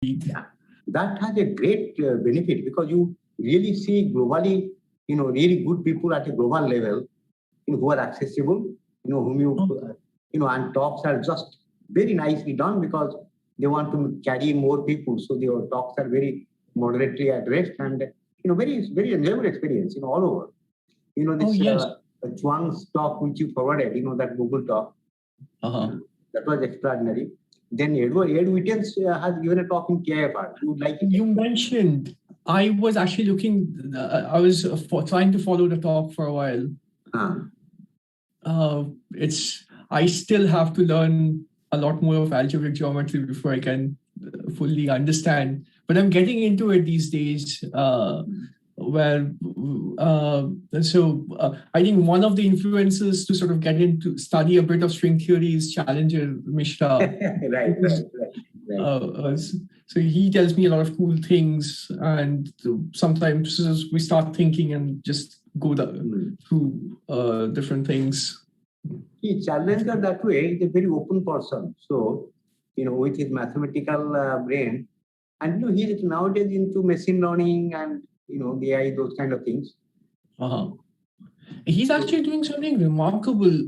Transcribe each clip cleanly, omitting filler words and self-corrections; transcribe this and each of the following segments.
Yeah, that has a great benefit because you really see globally, really good people at a global level, who are accessible, whom and talks are just very nicely done because they want to carry more people. So their talks are very moderately addressed and, very, very enjoyable experience, all over. This yes. Chuang's talk, which you forwarded, that Google talk, that was extraordinary. Then Ed Wittens has given a talk in KFR. You would like it? You mentioned, I was actually looking, I was trying to follow the talk for a while. I still have to learn a lot more of algebraic geometry before I can fully understand. But I'm getting into it these days. I think one of the influences to sort of get into study a bit of string theory is Challenger Mishra. Right. So he tells me a lot of cool things, and sometimes we start thinking and just go through different things. He Challenger that way is a very open person. So, with his mathematical brain, and he is nowadays into machine learning and the AI, those kind of things. He's actually doing something remarkable.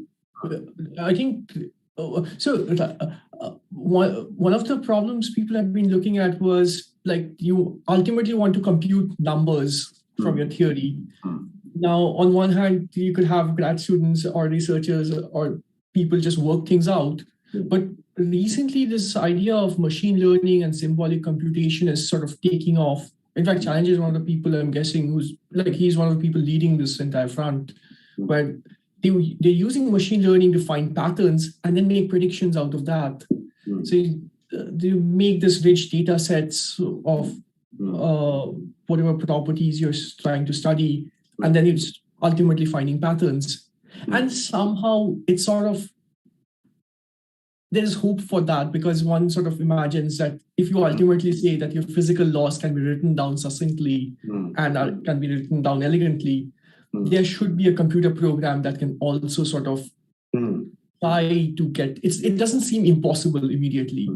I think one of the problems people have been looking at was like you ultimately want to compute numbers from your theory. Now, on one hand, you could have grad students or researchers or people just work things out. But recently, this idea of machine learning and symbolic computation is sort of taking off. In fact, Challenger is one of the people I'm guessing he's one of the people leading this entire front, where they're using machine learning to find patterns and then make predictions out of that. So they make this rich data sets of whatever properties you're trying to study, and then it's ultimately finding patterns. And somehow it's sort of, there's hope for that because one sort of imagines that if you ultimately say that your physical laws can be written down succinctly and can be written down elegantly, there should be a computer program that can also sort of try to get, it doesn't seem impossible immediately.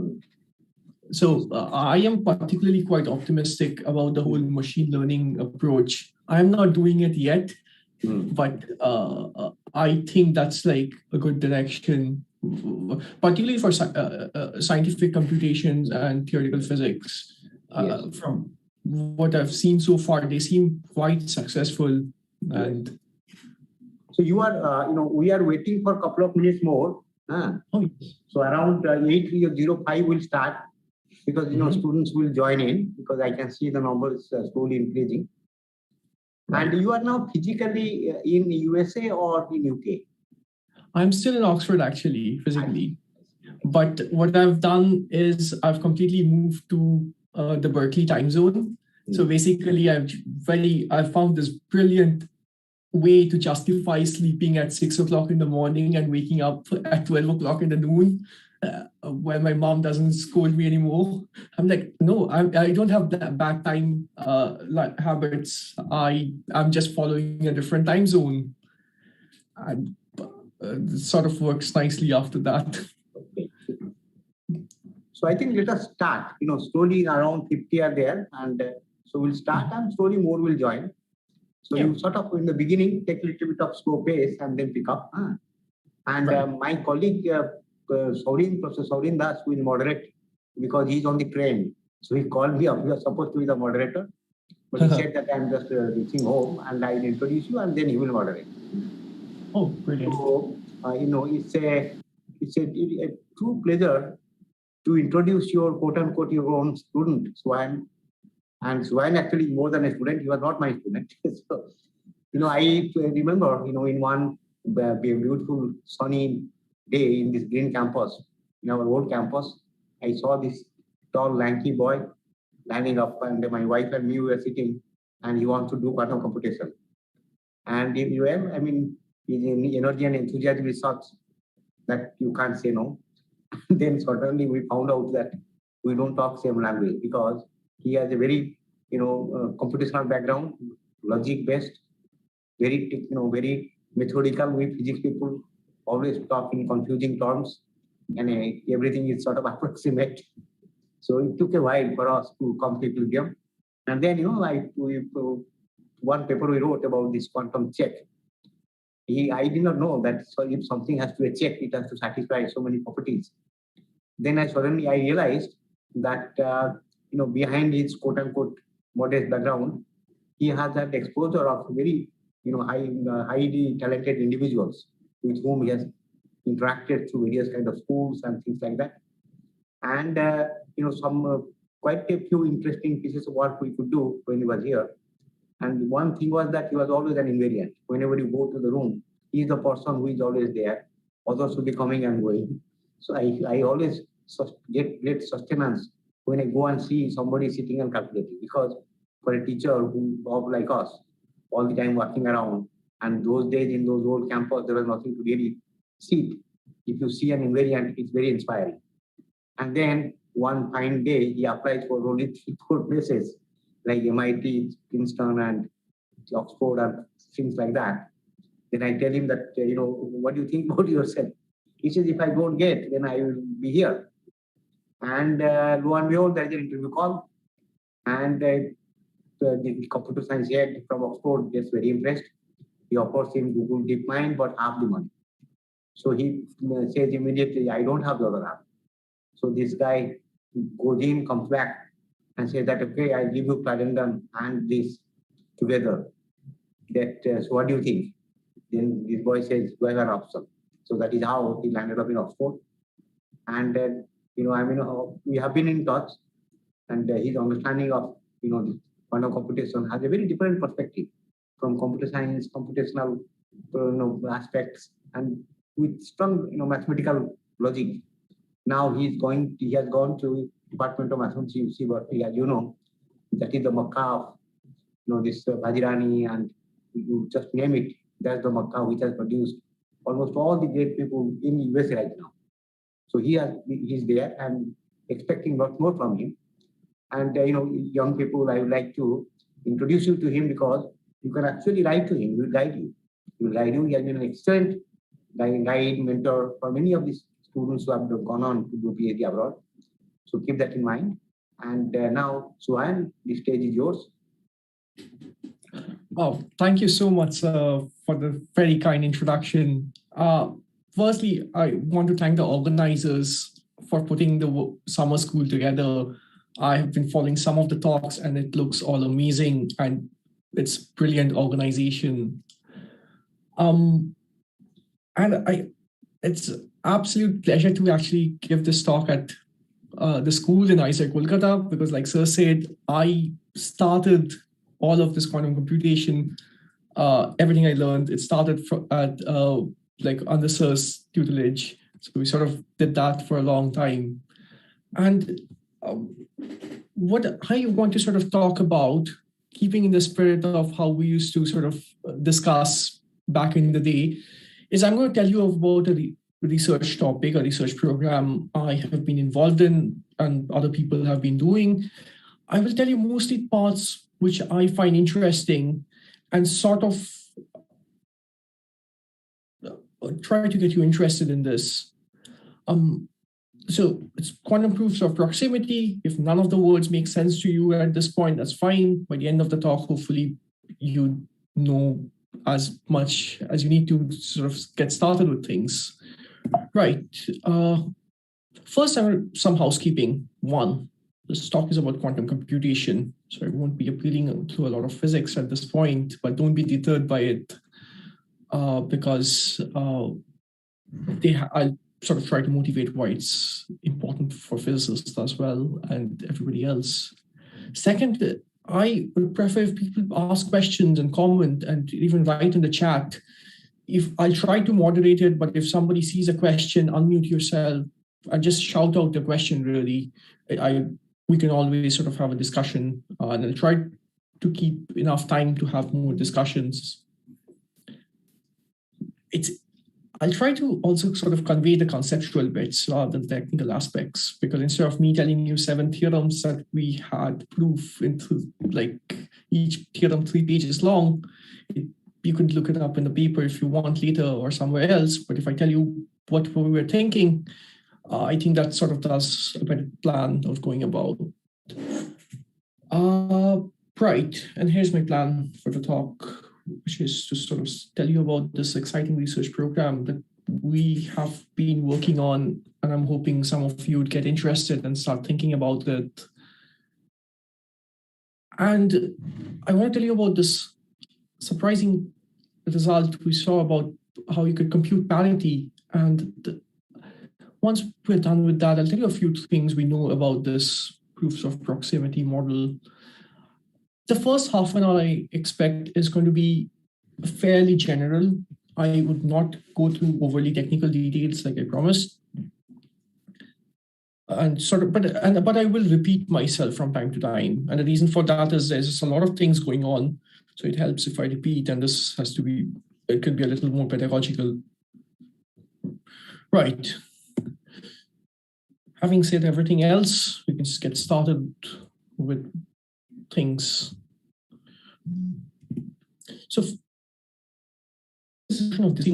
So I am particularly quite optimistic about the whole machine learning approach. I'm not doing it yet, but I think that's like a good direction, particularly for scientific computations and theoretical physics. From what I've seen so far, they seem quite successful. And so you are, we are waiting for a couple of minutes more. So around 8:05 will start because students will join in because I can see the numbers slowly increasing. And you are now physically in USA or in UK? I'm still in Oxford actually, physically. But what I've done is I've completely moved to the Berkeley time zone. So basically, I've found this brilliant way to justify sleeping at 6 o'clock in the morning and waking up at 12 o'clock in the noon, when my mom doesn't scold me anymore. I'm like, no, I don't have that bad time habits. I'm just following a different time zone. And it sort of works nicely after that. Okay. So I think let us start. Slowly around 50 are there, and so we'll start, and slowly more will join. So you sort of in the beginning take a little bit of slow pace and then pick up. And my colleague Professor Saurin Das will moderate because he's on the train. So he called me up. We are supposed to be the moderator, but he said that I'm just reaching home and I will introduce you, and then he will moderate. Oh, brilliant! So it's a true pleasure to introduce your quote unquote your own student, Subhayan. And Subhayan actually more than a student, he was not my student. So, I remember, in one beautiful sunny day in this green campus, in our old campus, I saw this tall, lanky boy landing up, and my wife and me were sitting, and he wants to do quantum computation. And his energy and enthusiasm is such that you can't say no. Then suddenly we found out that we don't talk same language because he has a very, computational background, logic-based, very methodical. We physics people always talk in confusing terms, and everything is sort of approximate. So it took a while for us to complete with them. And then, one paper we wrote about this quantum check. I did not know that if something has to be checked, it has to satisfy so many properties. Then I realized that, behind his quote unquote modest background, he has that exposure of very, highly talented individuals with whom he has interacted through various kind of schools and things like that. And, some quite a few interesting pieces of work we could do when he was here. And one thing was that he was always an invariant. Whenever you go to the room, he is the person who is always there. Others will be coming and going. So I always get great sustenance when I go and see somebody sitting and calculating. Because for a teacher who like us, all the time walking around, and those days in those old campus, there was nothing to really see. If you see an invariant, it's very inspiring. And then one fine day, he applies for only 3-4 places, like MIT, Princeton, and Oxford, and things like that. Then I tell him that, what do you think about yourself? He says, if I don't get, then I will be here. And lo and behold, there is an interview call. And the computer science head from Oxford gets very impressed. He offers him Google DeepMind, but half the money. So he says immediately, I don't have the other half. So this guy goes in, comes back, and says that, okay, I'll give you Clarendon and this together. So what do you think? Then this boy says, do I have an option? So that is how he landed up in Oxford. And, we have been in touch, and his understanding of, quantum computation has a very different perspective from computer science, computational aspects, and with strong, mathematical logic. Now he has gone to Department of Mathematics, UC Berkeley, as you know, that is the Makkah of, this Bajirani, and you just name it. That's the Makkah which has produced almost all the great people in US right now. So he's there and expecting much more from him. And, young people, I would like to introduce you to him because you can actually write to him. He will guide you. He will guide you. He has been an excellent guide, mentor for many of these students who have gone on to do PhD abroad. So keep that in mind. And now, Subhayan, the stage is yours. Oh, thank you so much for the very kind introduction. Firstly, I want to thank the organizers for putting the summer school together. I have been following some of the talks and it looks all amazing and it's brilliant organization. It's absolute pleasure to actually give this talk at the school in ISER Kolkata, because like Sir said, I started all of this quantum computation, everything I learned, it started under Sir's tutelage. So we sort of did that for a long time. And what I want to sort of talk about, keeping in the spirit of how we used to sort of discuss back in the day, is I'm going to tell you about a research topic, a research program I have been involved in and other people have been doing. I will tell you mostly parts which I find interesting and sort of try to get you interested in this. So it's quantum proofs of proximity. If none of the words make sense to you at this point, that's fine. By the end of the talk, hopefully you know as much as you need to sort of get started with things. Right. First, some housekeeping. One, this talk is about quantum computation, so I won't be appealing to a lot of physics at this point, but don't be deterred by it because I'll sort of try to motivate why it's important for physicists as well and everybody else. Second, I would prefer if people ask questions and comment and even write in the chat. If I'll try to moderate it, but if somebody sees a question, unmute yourself and just shout out the question, really. We can always sort of have a discussion and I'll try to keep enough time to have more discussions. I'll try to also sort of convey the conceptual bits rather than technical aspects, because instead of me telling you 7 theorems that we had proof into like each theorem 3 pages long, you can look it up in the paper if you want later or somewhere else. But if I tell you what we were thinking, I think that sort of does a better plan of going about. Right, and here's my plan for the talk, which is to sort of tell you about this exciting research program that we have been working on, and I'm hoping some of you would get interested and start thinking about it. And I want to tell you about this surprising result we saw about how you could compute parity. And once we're done with that, I'll tell you a few things we know about this proofs of proximity model. The first half an hour I expect is going to be fairly general. I would not go through overly technical details like I promised. And but I will repeat myself from time to time. And the reason for that is there's just a lot of things going on. So it helps if I repeat, and this has to be, it could be a little more pedagogical. Right. Having said everything else, we can just get started with things. So this is of this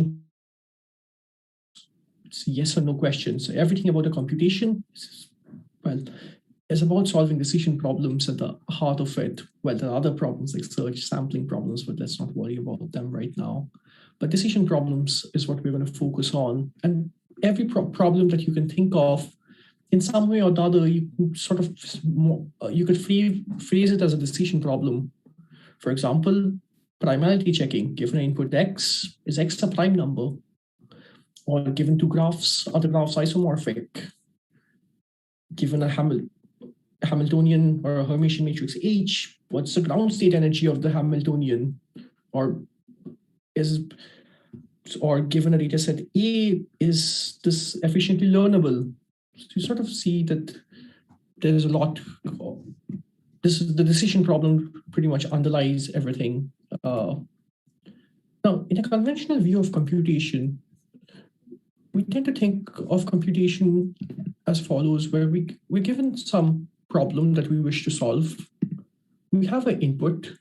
it's yes or no questions. So everything about the computation, well, is about solving decision problems at the heart of it. Well, there are other problems like search sampling problems, but let's not worry about them right now. But decision problems is what we're going to focus on. And every problem that you can think of, in some way or the other, you can sort of, you could phrase it as a decision problem. For example, primality checking, given an input x, is x a prime number? Or given two graphs, are the graphs isomorphic? Given a Hamiltonian or a Hermitian matrix H, what's the ground state energy of the Hamiltonian? Or given a data set A, is this efficiently learnable? So you sort of see that there is a lot. The decision problem pretty much underlies everything. Now, in a conventional view of computation, we tend to think of computation as follows, where we're given some problem that we wish to solve. We have an input,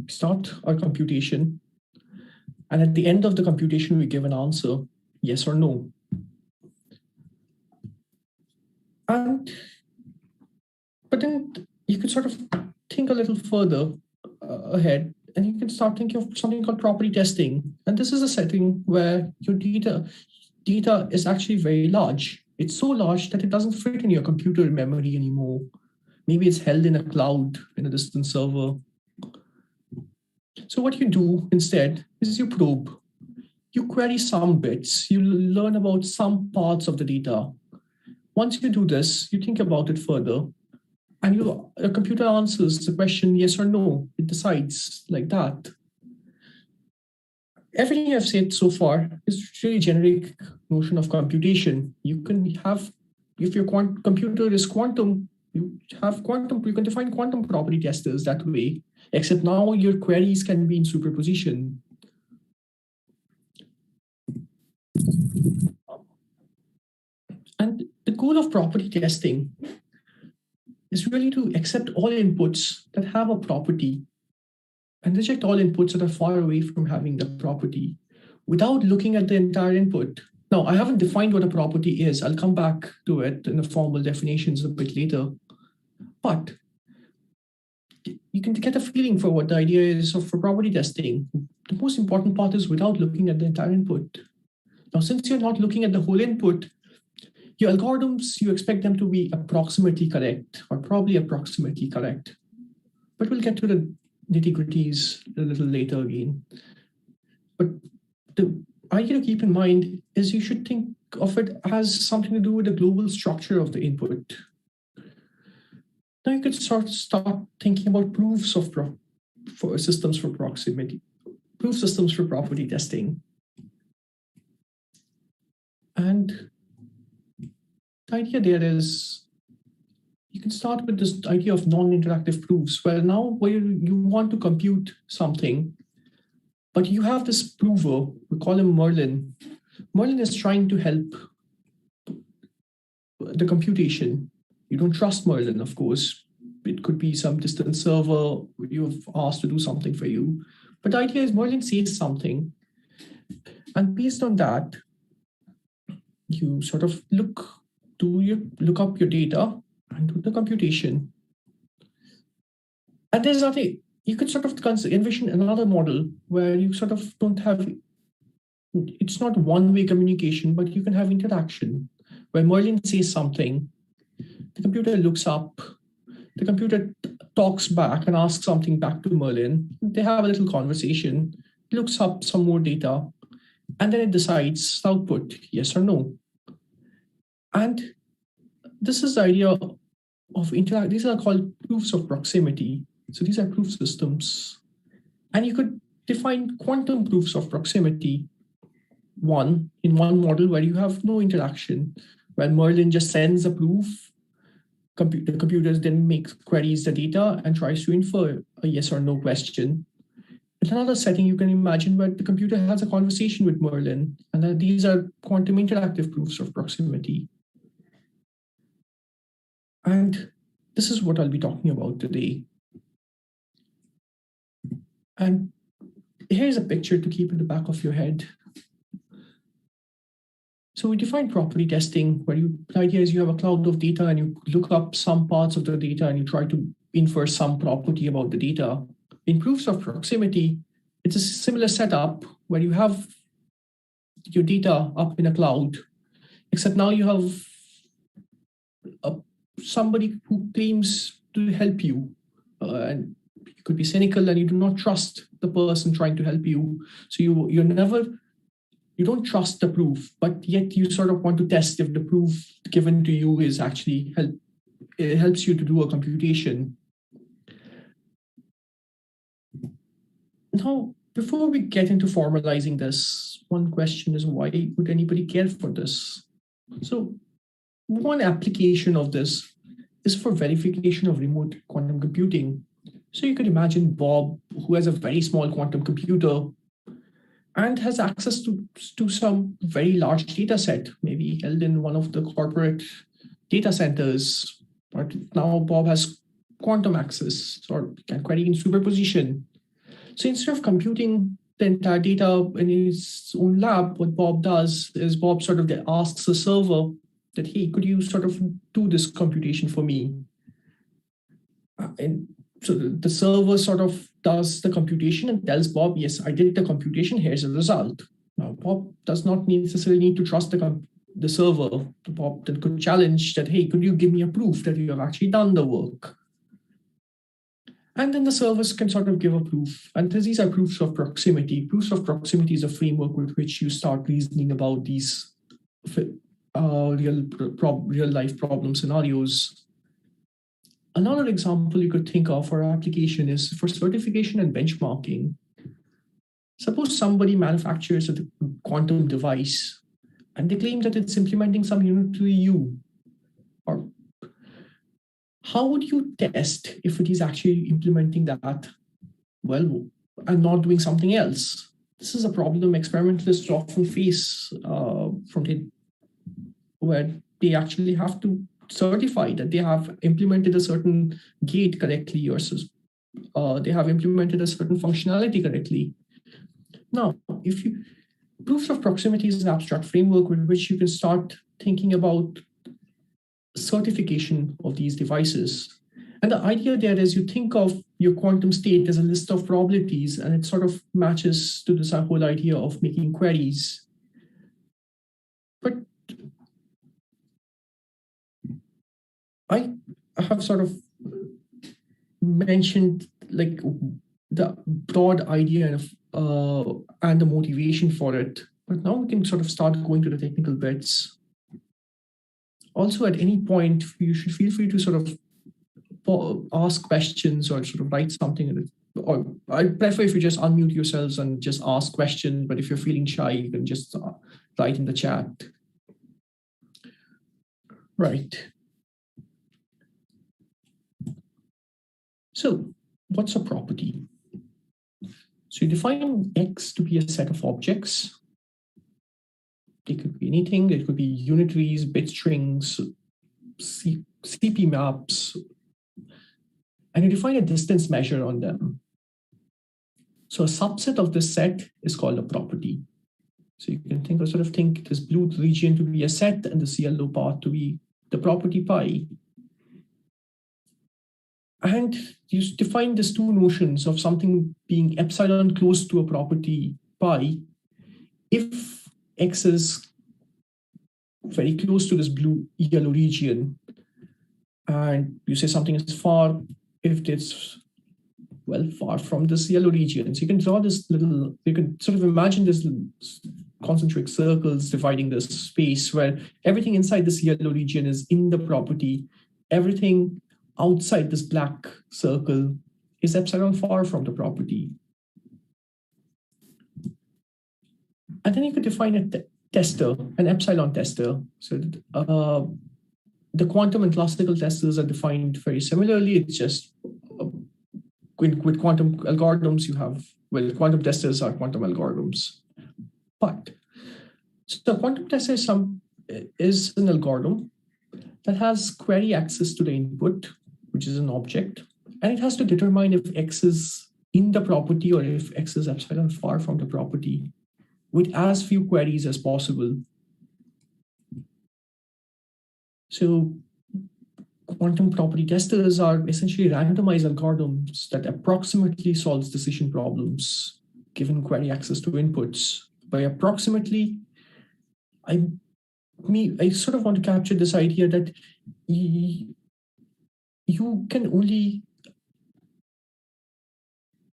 start our computation, and at the end of the computation, we give an answer, yes or no. But then you could sort of think a little further ahead, and you can start thinking of something called property testing. And this is a setting where your data is actually very large. It's so large that it doesn't fit in your computer memory anymore. Maybe it's held in a cloud in a distant server. So what you do instead is you probe. You query some bits. You learn about some parts of the data. Once you do this, you think about it further, and your computer answers the question yes or no. It decides like that. Everything I've said so far is really generic notion of computation. You can have, if your computer is quantum, you can define quantum property testers that way, except now your queries can be in superposition. And the goal of property testing is really to accept all inputs that have a property and reject all inputs that are far away from having the property without looking at the entire input. Now, I haven't defined what a property is. I'll come back to it in the formal definitions a bit later. But you can get a feeling for what the idea is for property testing. The most important part is without looking at the entire input. Now, since you're not looking at the whole input, your algorithms, you expect them to be approximately correct, or probably approximately correct. But we'll get to the nitty-gritties a little later again. But the idea to keep in mind is you should think of it as something to do with the global structure of the input. Now you could start thinking about proofs of for systems for proximity, proof systems for property testing. And the idea there is you can start with this idea of non-interactive proofs, where now where you want to compute something, but you have this prover, we call him Merlin. Merlin is trying to help the computation. You don't trust Merlin, of course. It could be some distant server you've asked to do something for you. But the idea is Merlin says something. And based on that, you sort of look up your data and do the computation. And there's nothing, you could sort of envision another model where you sort of don't have, it's not one-way communication, but you can have interaction where Merlin says something, the computer looks up, the computer talks back and asks something back to Merlin. They have a little conversation, looks up some more data, and then it decides output, yes or no. And this is the idea of these are called proofs of proximity. So these are proof systems. And you could define quantum proofs of proximity. One, in one model where you have no interaction, where Merlin just sends a proof, the computers then queries the data and tries to infer a yes or no question. In another setting, you can imagine where the computer has a conversation with Merlin, and these are quantum interactive proofs of proximity. And this is what I'll be talking about today. And here's a picture to keep in the back of your head. So we define property testing, where the idea is you have a cloud of data and you look up some parts of the data and you try to infer some property about the data. In proofs of proximity, it's a similar setup where you have your data up in a cloud, except now you have somebody who claims to help you. And you could be cynical and you do not trust the person trying to help you. So you don't trust the proof, but yet you sort of want to test if the proof given to you is actually it helps you to do a computation. Now, before we get into formalizing this, one question is, why would anybody care for this? So one application of this is for verification of remote quantum computing. So you could imagine Bob, who has a very small quantum computer and has access to some very large data set, maybe held in one of the corporate data centers. But now Bob has quantum access or can query in superposition. So instead of computing the entire data in his own lab, what Bob does is Bob sort of asks the server that, hey, could you sort of do this computation for me? And so the server sort of does the computation and tells Bob, yes, I did the computation, here's the result. Now, Bob does not necessarily need to trust the server. Bob then could challenge that, hey, could you give me a proof that you have actually done the work? And then the servers can sort of give a proof. And these are proofs of proximity. Proofs of proximity is a framework with which you start reasoning about these real-life problem scenarios. Another example you could think of for application is for certification and benchmarking. Suppose somebody manufactures a quantum device and they claim that it's implementing some unit to EU. Or how would you test if it is actually implementing that well and not doing something else? This is a problem experimentalists often face where they actually have to certify that they have implemented a certain gate correctly or they have implemented a certain functionality correctly. Now, proofs of proximity is an abstract framework with which you can start thinking about certification of these devices. And the idea there is you think of your quantum state as a list of probabilities, and it sort of matches to this whole idea of making queries. But I have sort of mentioned like the broad idea and the motivation for it, but now we can sort of start going to the technical bits. Also, at any point, you should feel free to sort of ask questions or sort of write something. Or I prefer if you just unmute yourselves and just ask questions, but if you're feeling shy, you can just write in the chat. Right. So what's a property? So you define X to be a set of objects. It could be anything. It could be unitaries, bit strings, CP maps, and you define a distance measure on them. So a subset of this set is called a property. So you can think this blue region to be a set and this yellow part to be the property pi. And you define these two notions of something being epsilon close to a property pi if x is very close to this blue yellow region, and you say something is far if it's far from this yellow region. So you can draw this little, you can sort of imagine this concentric circles dividing this space where everything inside this yellow region is in the property. Everything outside this black circle is epsilon far from the property. And then you could define a tester, an epsilon tester. So the quantum and classical testers are defined very similarly. It's just with quantum algorithms, you have, quantum testers are quantum algorithms. But so quantum tester is an algorithm that has query access to the input, which is an object, and it has to determine if x is in the property or if x is epsilon far from the property with as few queries as possible. So quantum property testers are essentially randomized algorithms that approximately solves decision problems given query access to inputs. By approximately, I sort of want to capture this idea that you can only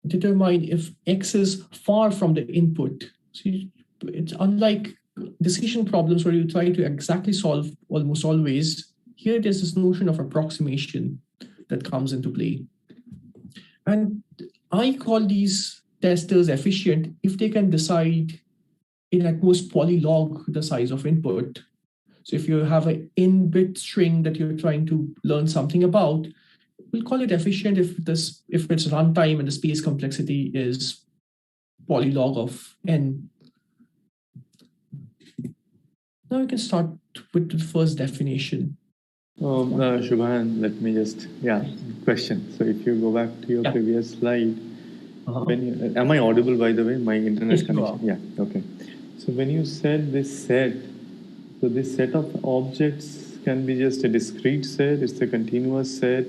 determine if x is far from the input. So it's unlike decision problems where you try to exactly solve almost always. Here there's this notion of approximation that comes into play. And I call these testers efficient if they can decide in at most polylog the size of input. So if you have an in-bit string that you're trying to learn something about, we'll call it efficient if its runtime and the space complexity is polylog of n. Now we can start with the first definition. Subhayan, let me just, question. So if you go back to your previous slide, am I audible, by the way? My internet connection? Yeah, okay. So when you said this set, so this set of objects can be just a discrete set, it's a continuous set.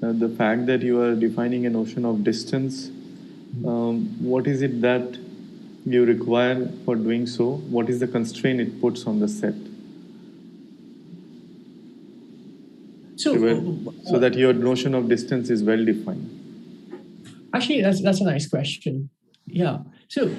The fact that you are defining a notion of distance, what is it that you require for doing so? What is the constraint it puts on the set? So that your notion of distance is well defined. Actually, that's a nice question. Yeah. So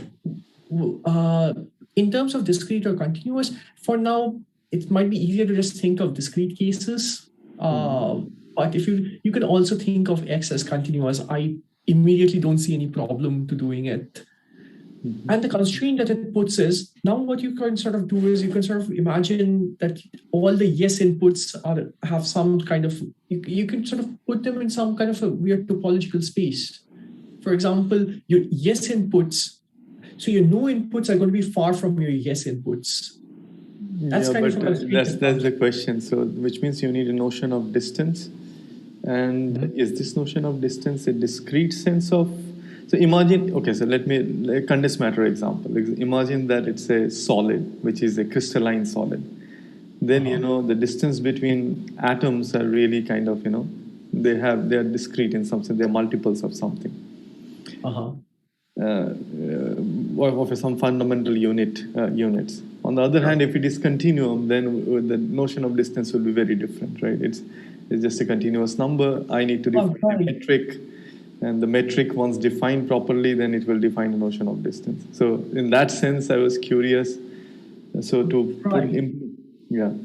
in terms of discrete or continuous, for now, it might be easier to just think of discrete cases. But if you can also think of X as continuous, I immediately don't see any problem to doing it. And the constraint that it puts is, now what you can sort of do is you can sort of imagine that all the yes inputs have some kind of, you can sort of put them in some kind of a weird topological space. For example, your yes inputs, so your no inputs are going to be far from your yes inputs. That's the question. So, which means you need a notion of distance. And is this notion of distance a discrete sense of? So imagine, okay, so let me, a condensed matter example. Imagine that it's a solid, which is a crystalline solid. Then, the distance between atoms are really kind of, they are discrete in some sense, they're multiples of something. Of some fundamental units. On the other hand, if it is continuum, then the notion of distance will be very different, right? It's just a continuous number. I need to define a metric, and the metric, once defined properly, then it will define the notion of distance. So in that sense, I was curious. So I think you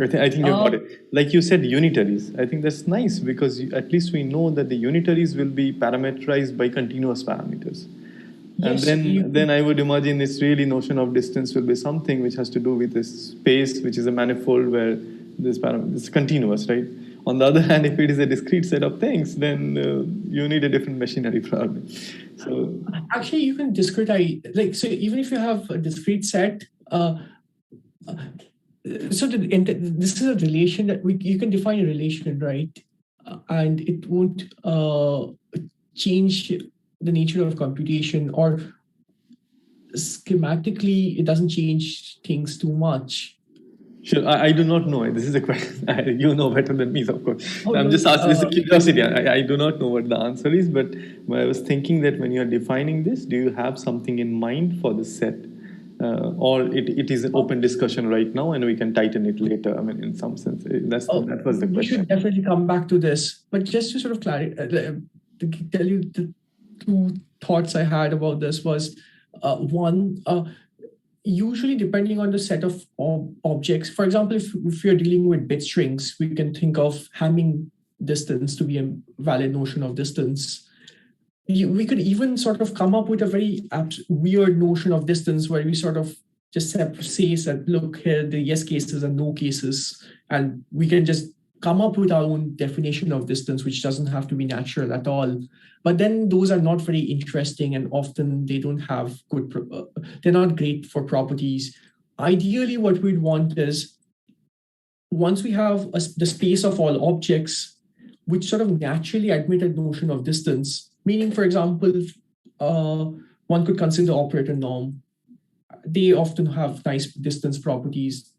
got it. Like you said, unitaries. I think that's nice because at least we know that the unitaries will be parameterized by continuous parameters. Yes, and then I would imagine this really notion of distance will be something which has to do with this space, which is a manifold where this parameter is continuous, right? On the other hand, if it is a discrete set of things, then you need a different machinery probably. So actually, you can discretize, so even if you have a discrete set, so this is a relation that you can define a relation, right? And it won't change the nature of computation, or schematically, it doesn't change things too much. Sure, I do not know. This is a question. You know better than me, of course. Oh, I'm no, just asking. This is a curiosity. I do not know what the answer is, but I was thinking that when you are defining this, do you have something in mind for the set? Or it is an open discussion right now, and we can tighten it later. I mean, in some sense, that was the question. We should definitely come back to this. But just to sort of clarify, to tell you the two thoughts I had about this was, one, usually depending on the set of objects, for example, if you're dealing with bit strings, we can think of Hamming distance to be a valid notion of distance. We could even sort of come up with a very weird notion of distance where we sort of just say that, look, here the yes cases and no cases, and we can just come up with our own definition of distance, which doesn't have to be natural at all. But then those are not very interesting, and often they don't have good, they're not great for properties. Ideally, what we'd want is, once we have the space of all objects, which sort of naturally admit a notion of distance, meaning, for example, one could consider operator norm. They often have nice distance properties,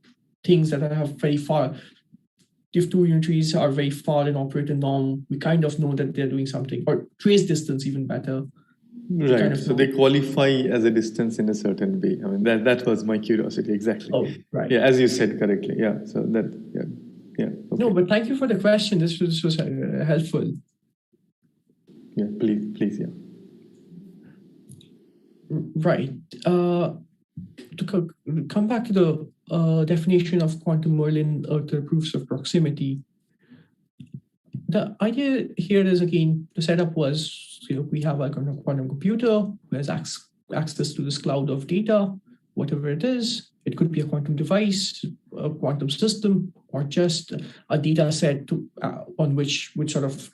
things that have very far. If two unitaries are very far in operator norm, we kind of know that they're doing something, or trace distance even better. Right. Kind of so they qualify as a distance in a certain way. I mean, that was my curiosity, exactly. Oh, right. Yeah, as you said correctly. Yeah. So that, yeah. Okay. No, but thank you for the question. This was helpful. Yeah, please, yeah. Right. To come back to the definition of quantum Merlin the proofs of proximity, the idea here is, again, the setup was, we have a quantum computer who has access to this cloud of data, whatever it is. It could be a quantum device, a quantum system, or just a data set on which sort of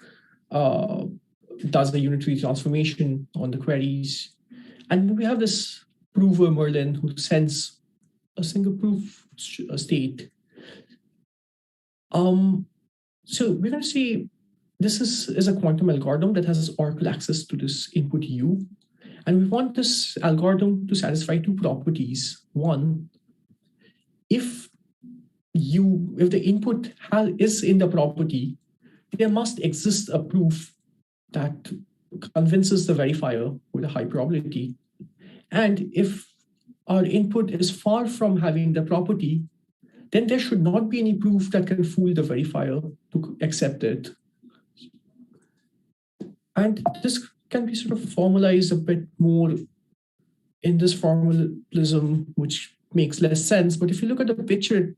does the unitary transformation on the queries. And we have this prover Merlin who sends a single proof state. So we're going to say this is a quantum algorithm that has oracle access to this input U. And we want this algorithm to satisfy two properties. One, if the input is in the property, there must exist a proof that convinces the verifier with a high probability. And if our input is far from having the property, then there should not be any proof that can fool the verifier to accept it. And this can be sort of formalized a bit more in this formalism, which makes less sense. But if you look at the picture,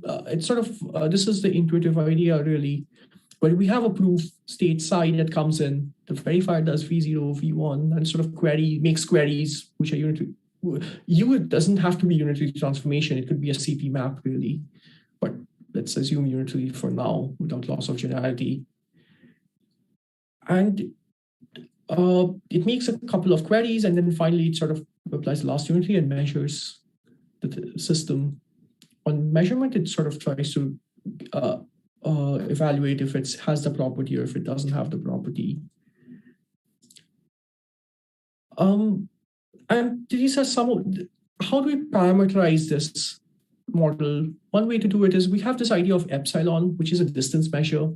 it's sort of, this is the intuitive idea, really. But we have a proof state psi that comes in, the verifier does V0, V1, and sort of makes queries which are unitary. It doesn't have to be unitary transformation. It could be a CP map, really. But let's assume unitary for now without loss of generality. And it makes a couple of queries, and then finally it sort of applies the last unitary and measures the system. On measurement, it sort of tries to evaluate if it has the property or if it doesn't have the property. And these are how do we parameterize this model? One way to do it is we have this idea of epsilon, which is a distance measure.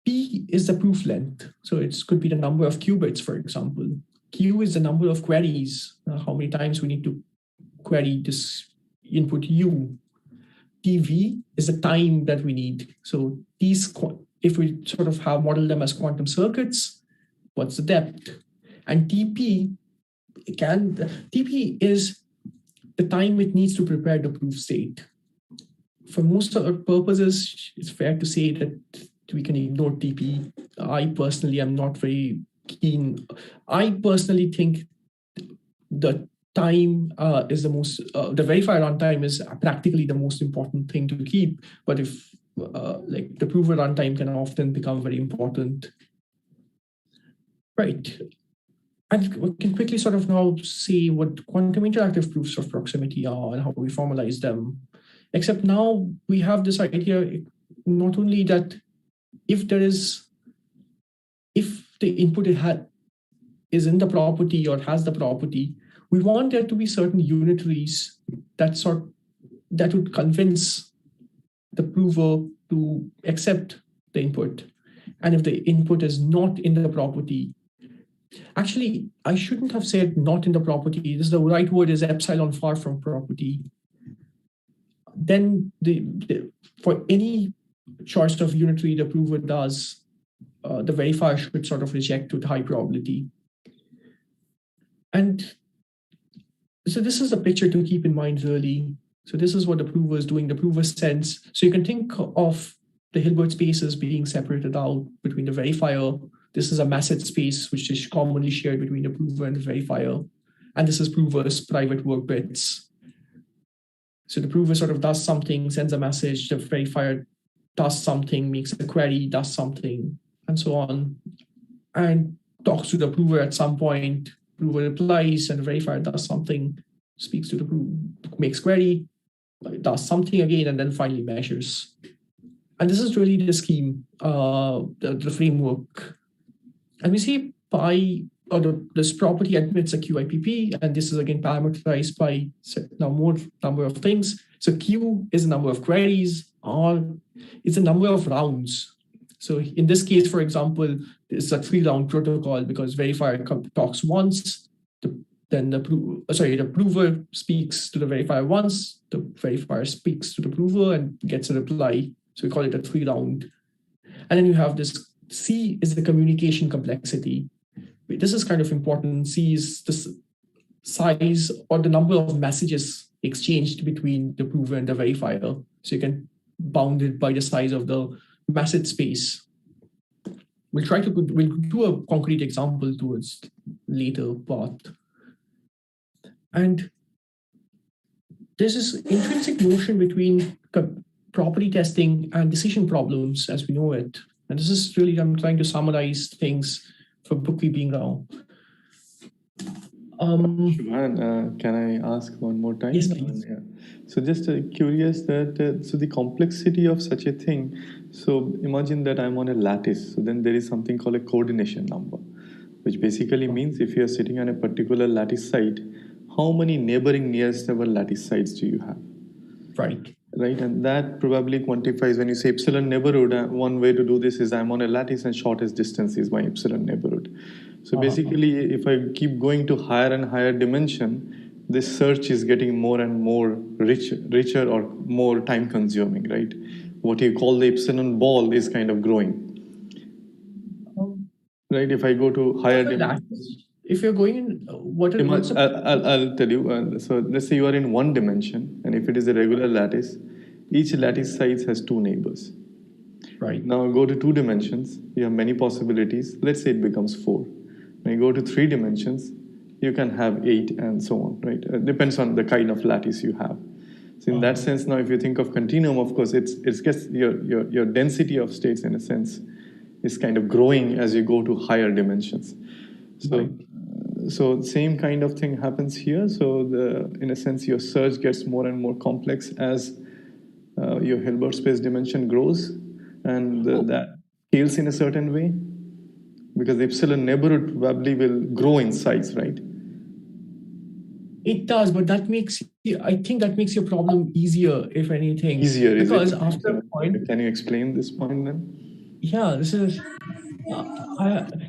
P is the proof length. So it could be the number of qubits, for example. Q is the number of queries, how many times we need to query this input U. TV is the time that we need. So these, if we sort of model them as quantum circuits, what's the depth? And TP is the time it needs to prepare the proof state. For most of our purposes, it's fair to say that we can ignore TP. I personally am not very keen. I personally think the time is the most, the verifier runtime is practically the most important thing to keep. But if like the prover runtime can often become very important. Right. And we can quickly sort of now see what quantum interactive proofs of proximity are and how we formalize them. Except now we have this idea, not only that if the input is in the property or has the property, we want there to be certain unitaries that would convince the prover to accept the input. And if the input is not in the property, actually, I shouldn't have said not in the property. The right word is epsilon far from property. Then for any choice of unitary the prover does, the verifier should sort of reject with high probability. And so this is a picture to keep in mind, really. So this is what the prover is doing. The prover sends. So you can think of the Hilbert spaces being separated out between the verifier. This is a message space, which is commonly shared between the prover and the verifier. And this is prover's private work bits. So the prover sort of does something, sends a message, the verifier does something, makes a query, does something, and so on, and talks to the prover at some point. Prover replies, and the verifier does something, speaks to the prover, makes query, does something again, and then finally measures. And this is really the scheme, the framework. And we see this property admits a QIPP, and this is again parameterized by now more number of things. So Q is the number of queries, R is the number of rounds. So in this case, for example, it's a 3-round protocol because verifier talks once, then the prover speaks to the verifier once, the verifier speaks to the prover and gets a reply. So we call it a 3-round. And then you have this C is the communication complexity. This is kind of important. C is the size or the number of messages exchanged between the prover and the verifier. So you can bound it by the size of the message space. We'll do a concrete example towards later part. And there's this intrinsic notion between property testing and decision problems as we know it. And this is really, I'm trying to summarize things for bookkeeping now. Subhayan, can I ask one more time? Yes, please. Yeah. So just curious that, so the complexity of such a thing, so imagine that I'm on a lattice, so then there is something called a coordination number, which basically means if you're sitting on a particular lattice site, how many neighboring nearest neighbor lattice sites do you have? Right. Right, and that probably quantifies when you say epsilon neighborhood. One way to do this is I'm on a lattice and shortest distance is my epsilon neighborhood. So basically, if I keep going to higher and higher dimension, this search is getting more and more richer or more time consuming, right? What you call the epsilon ball is kind of growing. Right, if I go to higher dimension. If you're going in, I'll tell you. So let's say you are in one dimension, and if it is a regular lattice, each lattice size has 2 neighbors. Right. Now go to 2 dimensions, you have many possibilities. Let's say it becomes 4. When you go to 3 dimensions, you can have 8 and so on, right? It depends on the kind of lattice you have. So in that sense, now if you think of continuum, of course, it's your density of states in a sense is kind of growing as you go to higher dimensions. So. Right. So same kind of thing happens here. So in a sense, your search gets more and more complex as your Hilbert space dimension grows, and that scales in a certain way, because the epsilon neighborhood probably will grow in size, right? It does, but I think that makes your problem easier, if anything. Easier, because is it? After a point. Can you explain this point then? Yeah, this is.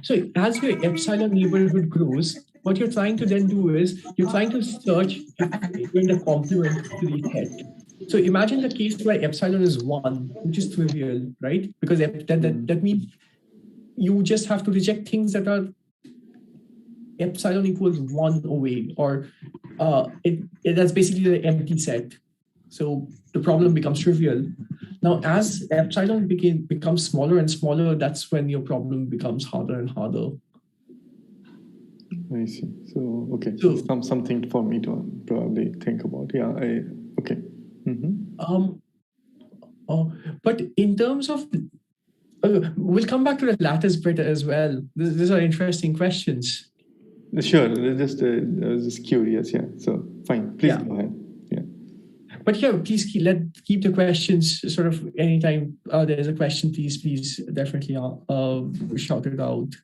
So as your epsilon neighborhood grows, what you're trying to then do is you're trying to search if you're in the complement to the set. So imagine the case where epsilon is 1, which is trivial, right? Because that means you just have to reject things that are epsilon equals 1 away, or that's basically the empty set. So the problem becomes trivial. Now, as epsilon becomes smaller and smaller, that's when your problem becomes harder and harder. I see. So, okay. So something for me to probably think about. Yeah, okay. Mm-hmm. But in terms of, we'll come back to the lattice bit as well. These are interesting questions. Sure. I was just curious. Yeah. So fine. Please go ahead. Yeah. But yeah, please keep the questions sort of anytime there's a question. Please definitely shout it out.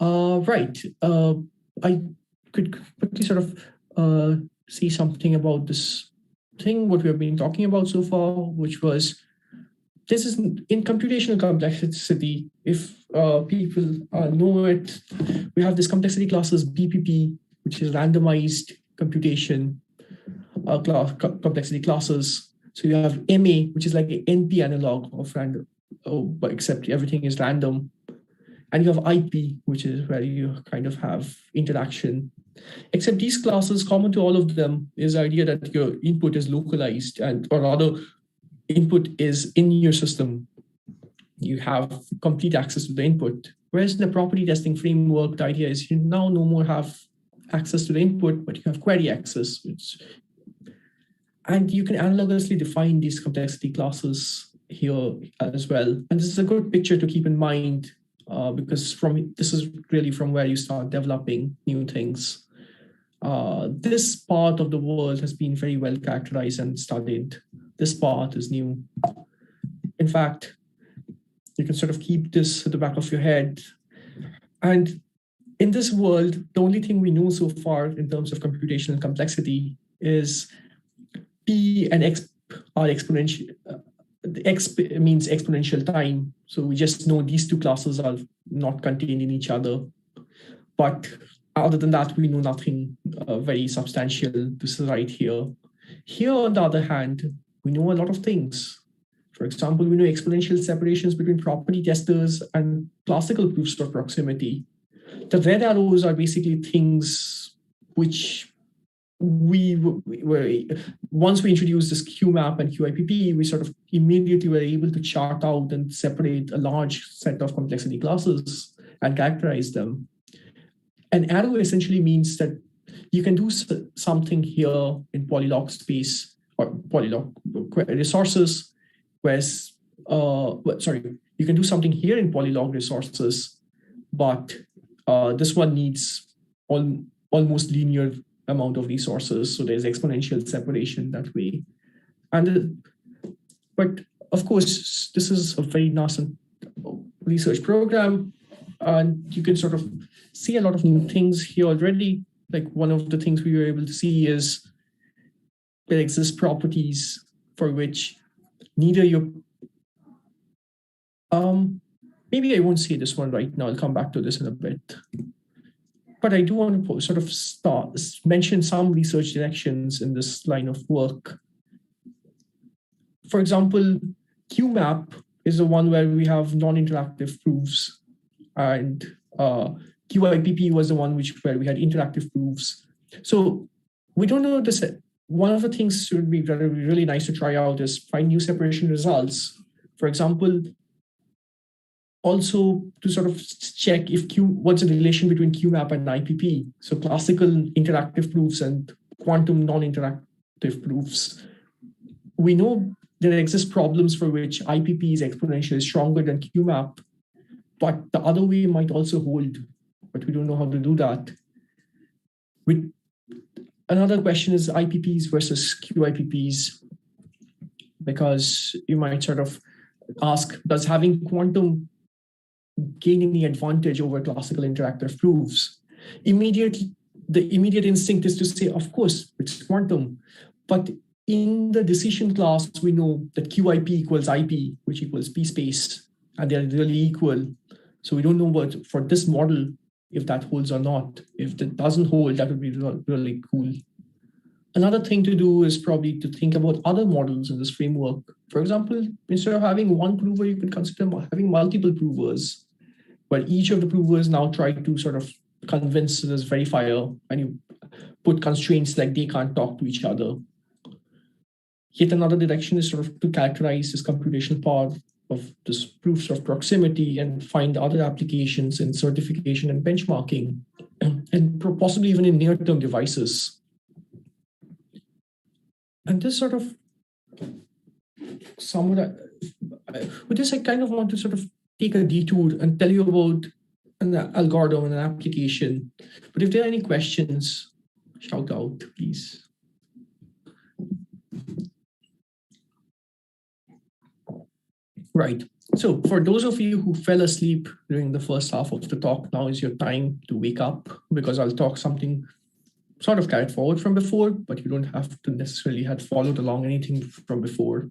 Right. could quickly sort of see something about this thing, what we have been talking about so far, which was this is in computational complexity. If people know it, we have this complexity classes BPP, which is randomized computation complexity classes. So you have MA, which is like an NP analog of random, but except everything is random. And you have IP, which is where you kind of have interaction. Except these classes, common to all of them, is the idea that your input is localized, or rather, input is in your system. You have complete access to the input. Whereas in the property testing framework, the idea is you now no more have access to the input, but you have query access. And you can analogously define these complexity classes here as well. And this is a good picture to keep in mind because this is really from where you start developing new things. This part of the world has been very well characterized and studied. This part is new. In fact, you can sort of keep this at the back of your head. And in this world, the only thing we know so far in terms of computational complexity is P and X are exponential. X means exponential time. So we just know these two classes are not contained in each other. But other than that, we know nothing very substantial to write here. Here, on the other hand, we know a lot of things. For example, we know exponential separations between property testers and classical proofs of proximity. The red arrows are basically things which once we introduced this QMAP and QIPP, we sort of immediately were able to chart out and separate a large set of complexity classes and characterize them. An arrow essentially means that you can do something here in polylog space or polylog resources, whereas, you can do something here in polylog resources, but this one needs almost linear amount of resources. So there's exponential separation that way. But of course, this is a very nascent research program, and you can sort of see a lot of new things here already. Like one of the things we were able to see is there exist properties for which neither your, maybe I won't say this one right now, I'll come back to this in a bit. But I do want to sort of mention some research directions in this line of work. For example, QMAP is the one where we have non-interactive proofs, and QIPP was the one where we had interactive proofs. So we don't know this. One of the things would be really nice to try out is find new separation results. For example, also to sort of check what's the relation between QMAP and IPP. So classical interactive proofs and quantum non-interactive proofs. We know there exist problems for which IPP is exponentially stronger than QMAP, but the other way might also hold, but we don't know how to do that. Another question is IPPs versus QIPPs, because you might sort of ask, does having quantum gain any advantage over classical interactive proofs? The immediate instinct is to say, of course, it's quantum. But in the decision class, we know that QIP equals IP, which equals P space, and they're really equal. So we don't know what, for this model, if that holds or not. If that doesn't hold, that would be really cool. Another thing to do is probably to think about other models in this framework. For example, instead of having one prover, you could consider having multiple provers, where each of the provers now try to sort of convince this verifier, and you put constraints like they can't talk to each other. Yet another direction is sort of to characterize this computational part of this proofs of proximity and find other applications in certification and benchmarking, and possibly even in near-term devices. And this sort of, with this, I kind of want to sort of take a detour and tell you about an algorithm and an application. But if there are any questions, shout out, please. Right. So for those of you who fell asleep during the first half of the talk, now is your time to wake up, because I'll talk something sort of carried forward from before, but you don't have to necessarily have followed along anything from before.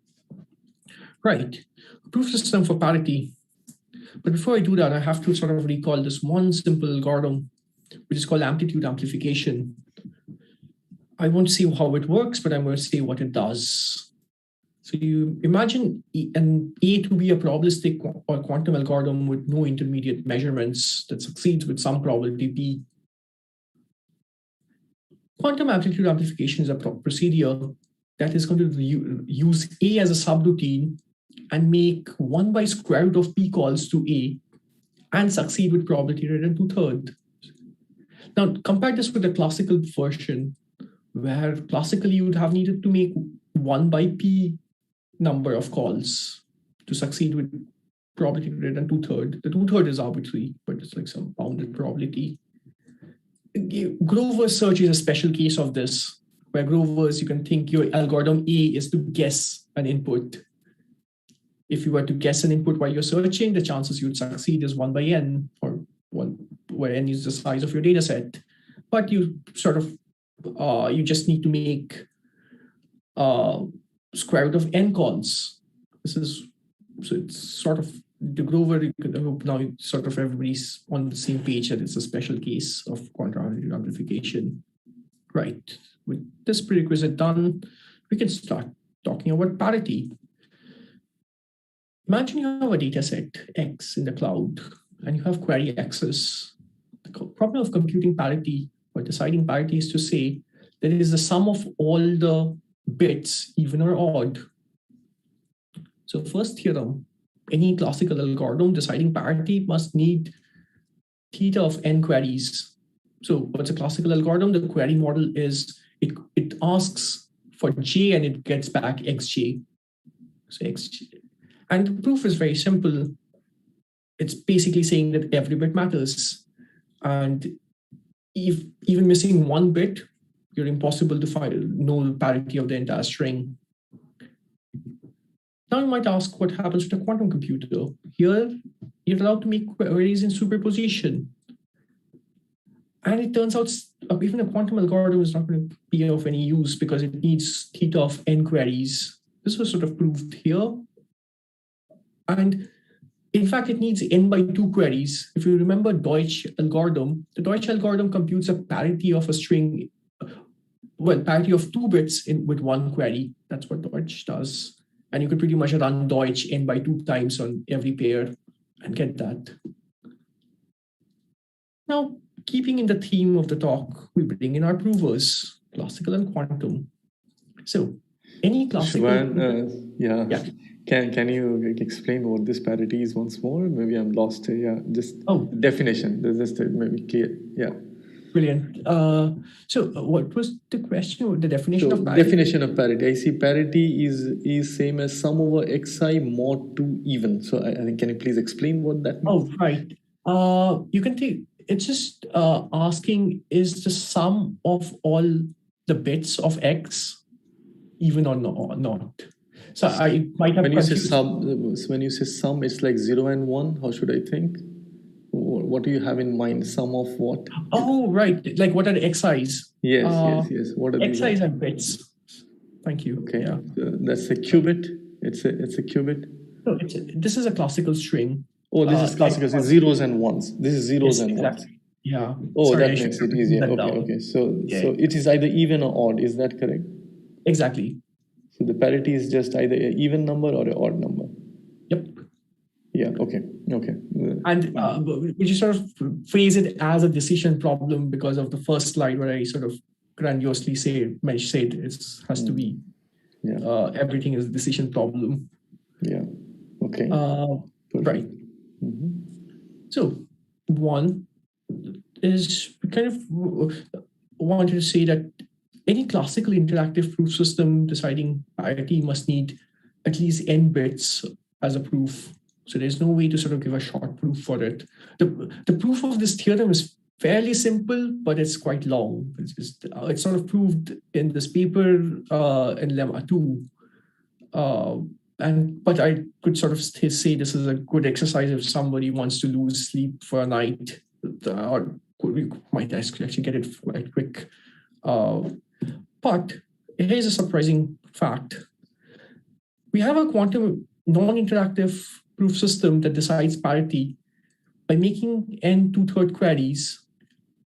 Right, proof system for parity. But before I do that, I have to sort of recall this one simple algorithm, which is called amplitude amplification. I won't say how it works, but I'm going to say what it does. So you imagine an A to be a probabilistic or quantum algorithm with no intermediate measurements that succeeds with some probability B. Quantum amplitude amplification is a procedure that is going to use A as a subroutine and make 1 by square root of P calls to A and succeed with probability greater than 2/3. Now, compare this with the classical version, where classically you would have needed to make 1 by P number of calls to succeed with probability greater than 2/3. The 2/3 is arbitrary, but it's like some bounded probability. Grover's search is a special case of this, where Grover's, you can think your algorithm A is to guess an input. If you were to guess an input while you're searching, the chances you would succeed is 1 by n, or 1, where n is the size of your data set. But you sort of, you just need to make square root of n calls. So it's sort of the Grover, I hope now sort of everybody's on the same page that it's a special case of quantum amplitude amplification. Right, with this prerequisite done, we can start talking about parity. Imagine you have a data set X in the cloud and you have query access. The problem of computing parity or deciding parity is to say that it is the sum of all the bits, even or odd. So first theorem, any classical algorithm deciding parity must need theta of n queries. So what's a classical algorithm? The query model is it asks for j and it gets back xj. So xj. And the proof is very simple. It's basically saying that every bit matters. And if even missing one bit, you're impossible to know the parity of the entire string. Now you might ask what happens to a quantum computer. Here, you're allowed to make queries in superposition. And it turns out even a quantum algorithm is not going to be of any use because it needs theta of n queries. This was sort of proved here. And in fact, it needs n by 2 queries. If you remember Deutsch algorithm, the Deutsch algorithm computes a parity of a string, well, parity of 2 bits with 1 query. That's what Deutsch does. And you could pretty much run Deutsch n by 2 times on every pair and get that. Now, keeping in the theme of the talk, we bring in our provers, classical and quantum. So, any classical... Subhayan, yeah. Can you explain what this parity is once more? Maybe I'm lost here. Yeah, just definition. Just maybe clear. Yeah. Brilliant. So what was the question? The definition of parity? Definition of parity. I see parity is same as sum over xi mod 2 even. So I think, can you please explain what that means? Oh, right. You can think, it's just asking, is the sum of all the bits of x even or not? So I might have when you say sum, it's like 0 and 1. How should I think? What do you have in mind? Sum of what? Oh, right. Like what are the xi's? Yes. What are xi's are bits. Thank you. Okay. Yeah. That's a qubit. It's a qubit. No, this is a classical string. Oh, this is classical. It's zeros and ones. This is zeros and exactly. ones. Yeah. Oh, that makes it easier. Okay. So it is either even or odd. Is that correct? Exactly. So the parity is just either an even number or an odd number. Yep. Yeah. Okay. And we just sort of phrase it as a decision problem because of the first slide where I sort of grandiosely said it has to be everything is a decision problem. Yeah. Okay. Right. Mm-hmm. So one is kind of wanted to say that any classical interactive proof system deciding parity must need at least n bits as a proof. So there's no way to sort of give a short proof for it. The proof of this theorem is fairly simple, but it's quite long. It's sort of proved in this paper in Lemma 2. But I could sort of say this is a good exercise if somebody wants to lose sleep for a night, or we might actually get it quite quick. But here's a surprising fact. We have a quantum non-interactive proof system that decides parity by making n 2/3 queries,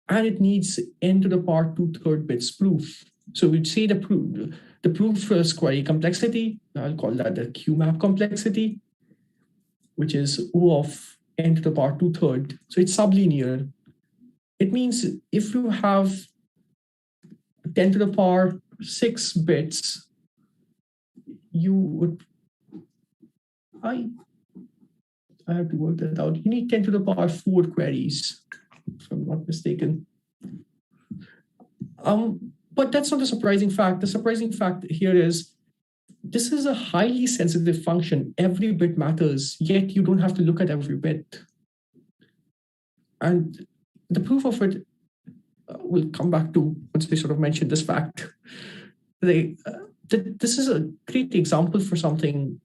and it needs n to the power 2/3 bits proof. So we'd say the proof first query complexity, I'll call that the Q-map complexity, which is O of n to the power 2/3. So it's sublinear. It means if you have 10 to the power 6 bits, you would, I have to work that out. You need 10 to the power 4 queries, if I'm not mistaken. But that's not a surprising fact. The surprising fact here is this is a highly sensitive function. Every bit matters, yet you don't have to look at every bit. And the proof of it we'll come back to once we sort of mention this fact. This is a great example for something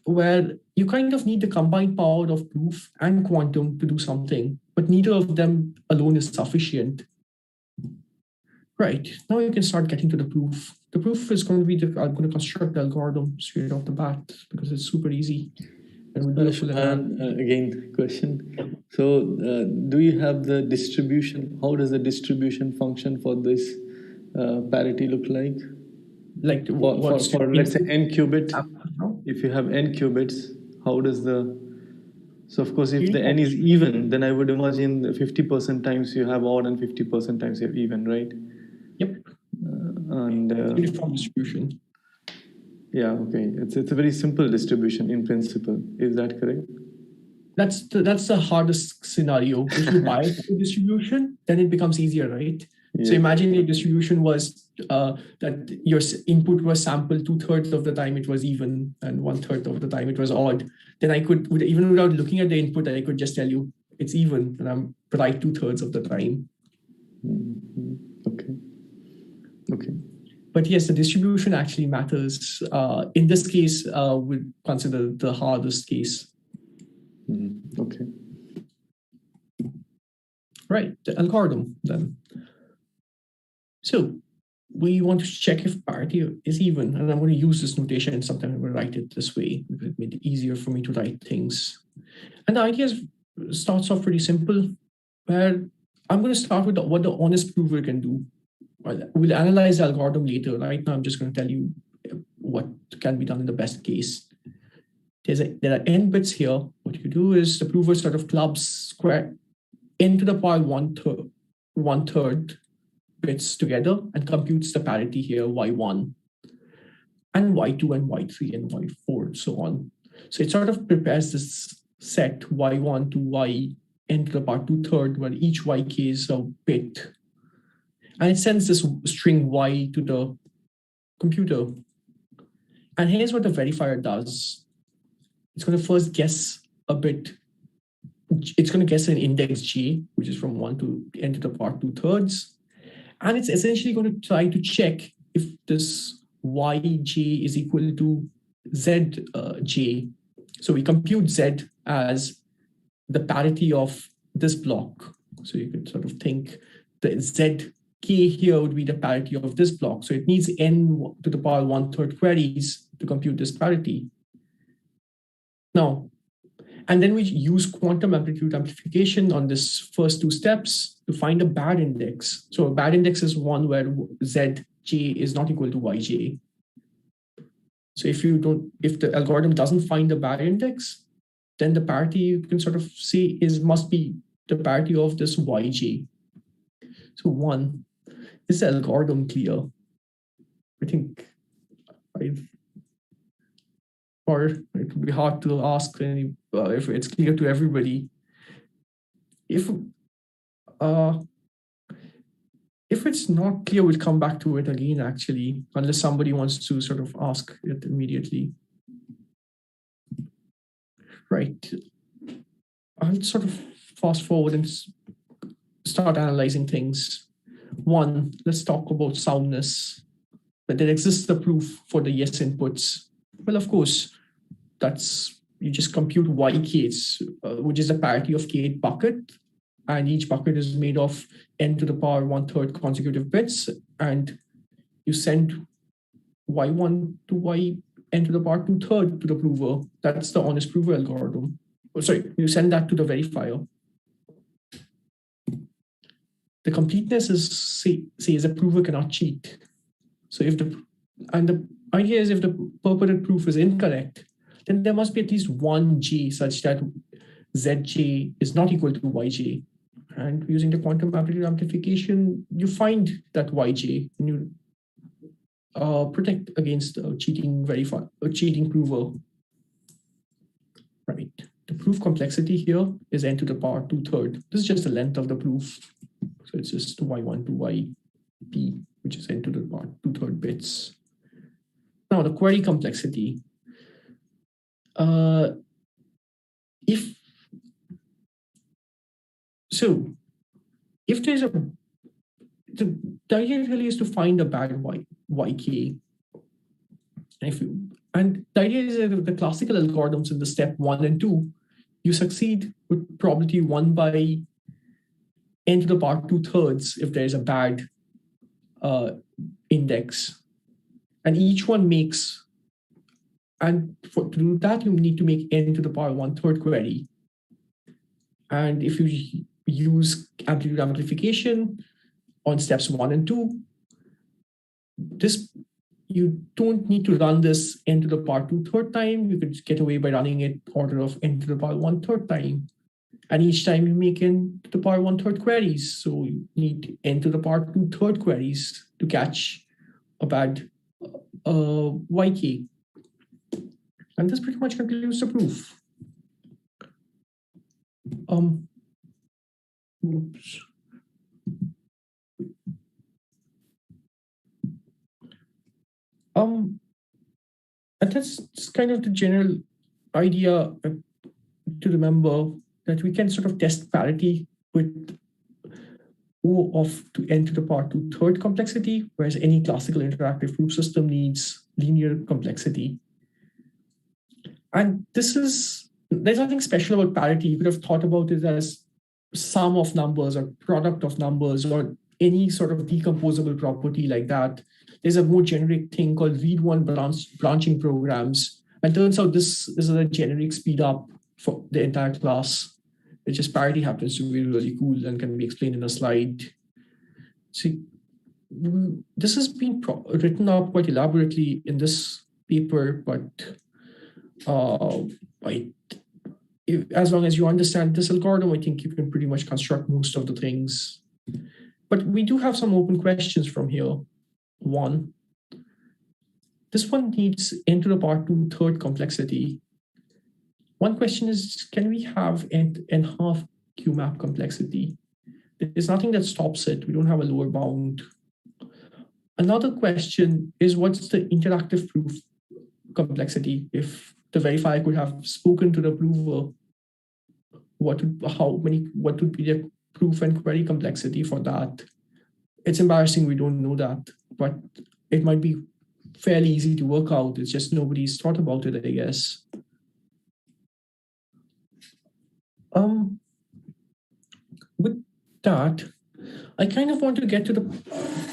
where you kind of need the combined power of proof and quantum to do something, but neither of them alone is sufficient. Right, now you can start getting to the proof. The proof is going to be, I'm going to construct the algorithm straight off the bat because it's super easy. And again, question. So do you have the distribution? How does the distribution function for this parity look like? Like for let's say n qubit, if you have n qubits, how does the, so of course if the n is even, then I would imagine 50% times you have odd and 50% times you have even, right? Yep. And uniform distribution. Yeah, okay. It's a very simple distribution in principle. Is that correct? That's the hardest scenario. If you bias the distribution, then it becomes easier, right? Yeah. So imagine your distribution was that your input was sampled 2/3 of the time it was even and 1/3 of the time it was odd. Then I could, even without looking at the input, I could just tell you it's even and I'm right 2/3 of the time. Okay. Okay. But yes, the distribution actually matters. In this case, we'd consider the hardest case. Okay. Right, the algorithm then. So we want to check if parity is even, and I'm going to use this notation. Sometimes I'm going to write it this way because it made it easier for me to write things. And the idea starts off pretty simple, where I'm going to start with what the honest prover can do. We'll analyze the algorithm later. Right now, I'm just going to tell you what can be done in the best case. There are n bits here. What you do is the prover sort of clubs square n to the power 1/3 bits together and computes the parity here, y1, and y2 and y3 and y4, so on. So it sort of prepares this set y1 to yn to the power 2/3, where each yk is a bit. And it sends this string y to the computer. And here's what the verifier does. It's going to first guess a bit. It's going to guess an index j, which is from 1 to n to the power 2/3. And it's essentially going to try to check if this yj is equal to zj. So we compute z as the parity of this block. So you could sort of think the zk here would be the parity of this block. So it needs n to the power 1/3 queries to compute this parity. Now, and then we use quantum amplitude amplification on this first two steps to find a bad index. So a bad index is one where zj is not equal to yj. So if the algorithm doesn't find a bad index, then the parity you can sort of say must be the parity of this yj. So one, is the algorithm clear? I think or it would be hard to ask if it's clear to everybody. If it's not clear, we'll come back to it again, actually, unless somebody wants to sort of ask it immediately. Right. I'll sort of fast forward and start analyzing things. One, let's talk about soundness. But there exists a proof for the yes inputs. Well, of course, you just compute yk, which is the parity of kth bucket, and each bucket is made of n to the power 1/3 consecutive bits, and you send y1 to yn to the power 2/3 to the prover. That's the honest prover algorithm. Oh, sorry, you send that to the verifier. The completeness says a prover cannot cheat. So if the idea is if the purported proof is incorrect, then there must be at least one j such that zj is not equal to yj. And using the quantum amplitude amplification, you find that yj and you protect against a cheating prover. Right. The proof complexity here is n to the power 2/3. This is just the length of the proof. So it's just y1 to yp, which is n to the power 2/3 bits. Now the query complexity. If there's the idea really is to find a bad yk. And the idea is that the classical algorithms in the step 1 and 2, you succeed with probability 1 by n to the power 2/3 if there's a bad index. And each one makes, and to do that, you need to make n to the power 1/3 query. And if you use amplitude amplification on steps 1 and 2, you don't need to run this n to the power 2/3 time. You could get away by running it order of n to the power 1/3 time. And each time you make n to the power 1/3 queries. So you need n to the power 2/3 queries to catch a bad yk. And this pretty much concludes the proof. Oops. And that's kind of the general idea to remember, that we can sort of test parity with O of n to the power 2/3 complexity, whereas any classical interactive proof system needs linear complexity. And there's nothing special about parity. You could have thought about it as sum of numbers or product of numbers or any sort of decomposable property like that. There's a more generic thing called read-one branching programs. And turns out this is a generic speed up for the entire class. It's just parity happens to be really cool and can be explained in a slide. See, this has been written up quite elaborately in this paper, but as long as you understand this algorithm, I think you can pretty much construct most of the things. But we do have some open questions from here. One, this one needs n to the power 2/3 complexity. One question is, can we have n½ QMAP complexity? There's nothing that stops it. We don't have a lower bound. Another question is, what's the interactive proof complexity? If the verifier could have spoken to the prover, what would be the proof and query complexity for that? It's embarrassing we don't know that, but it might be fairly easy to work out. It's just nobody's thought about it, I guess. With that, I kind of want to get to the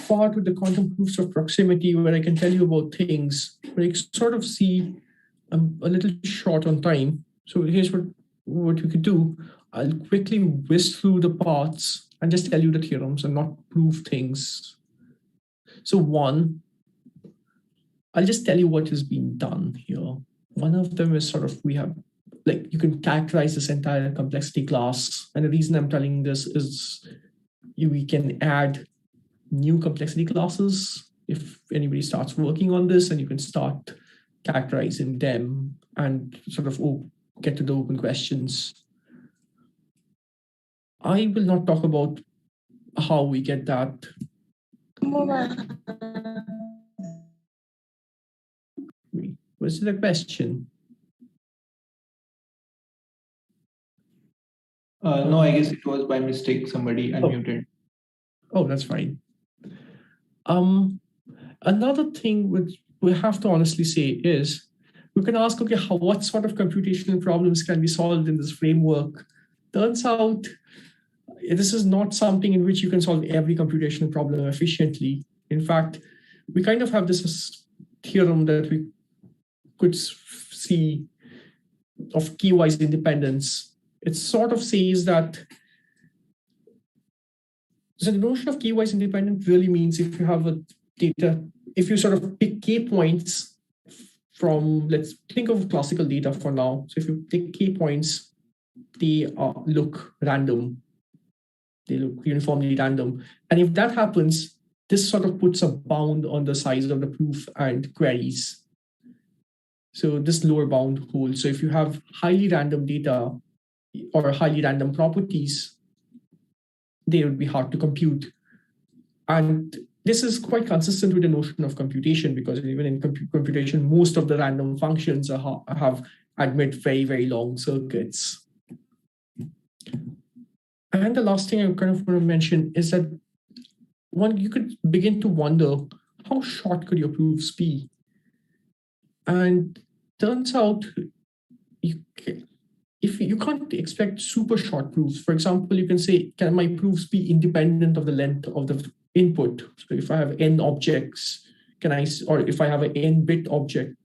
part with the quantum proofs of proximity where I can tell you about things, where you sort of see I'm a little short on time. So here's what we could do. I'll quickly whiz through the parts and just tell you the theorems and not prove things. So one, I'll just tell you what is being done here. One of them is sort of, you can characterize this entire complexity class. And the reason I'm telling this is we can add new complexity classes if anybody starts working on this, and you can start characterizing them and sort of get to the open questions. I will not talk about how we get that. Was it a question? No, I guess it was by mistake. Somebody unmuted. Oh, that's fine. Another thing which we have to honestly say is, we can ask, okay, what sort of computational problems can be solved in this framework? Turns out, this is not something in which you can solve every computational problem efficiently. In fact, we kind of have this theorem that we could see of key-wise independence. It sort of says that, so the notion of key-wise independent really means if you have a data, if you sort of pick k points from, let's think of classical data for now. So if you take k points, they look random. They look uniformly random. And if that happens, this sort of puts a bound on the size of the proof and queries. So this lower bound holds. So if you have highly random data or highly random properties, they would be hard to compute. And this is quite consistent with the notion of computation, because even in computation, most of the random functions admit very, very long circuits. And the last thing I kind of want to mention is that you could begin to wonder, how short could your proofs be? And turns out if you can't expect super short proofs. For example, you can say, can my proofs be independent of the length of the input? So if I have n objects, or if I have an n bit object,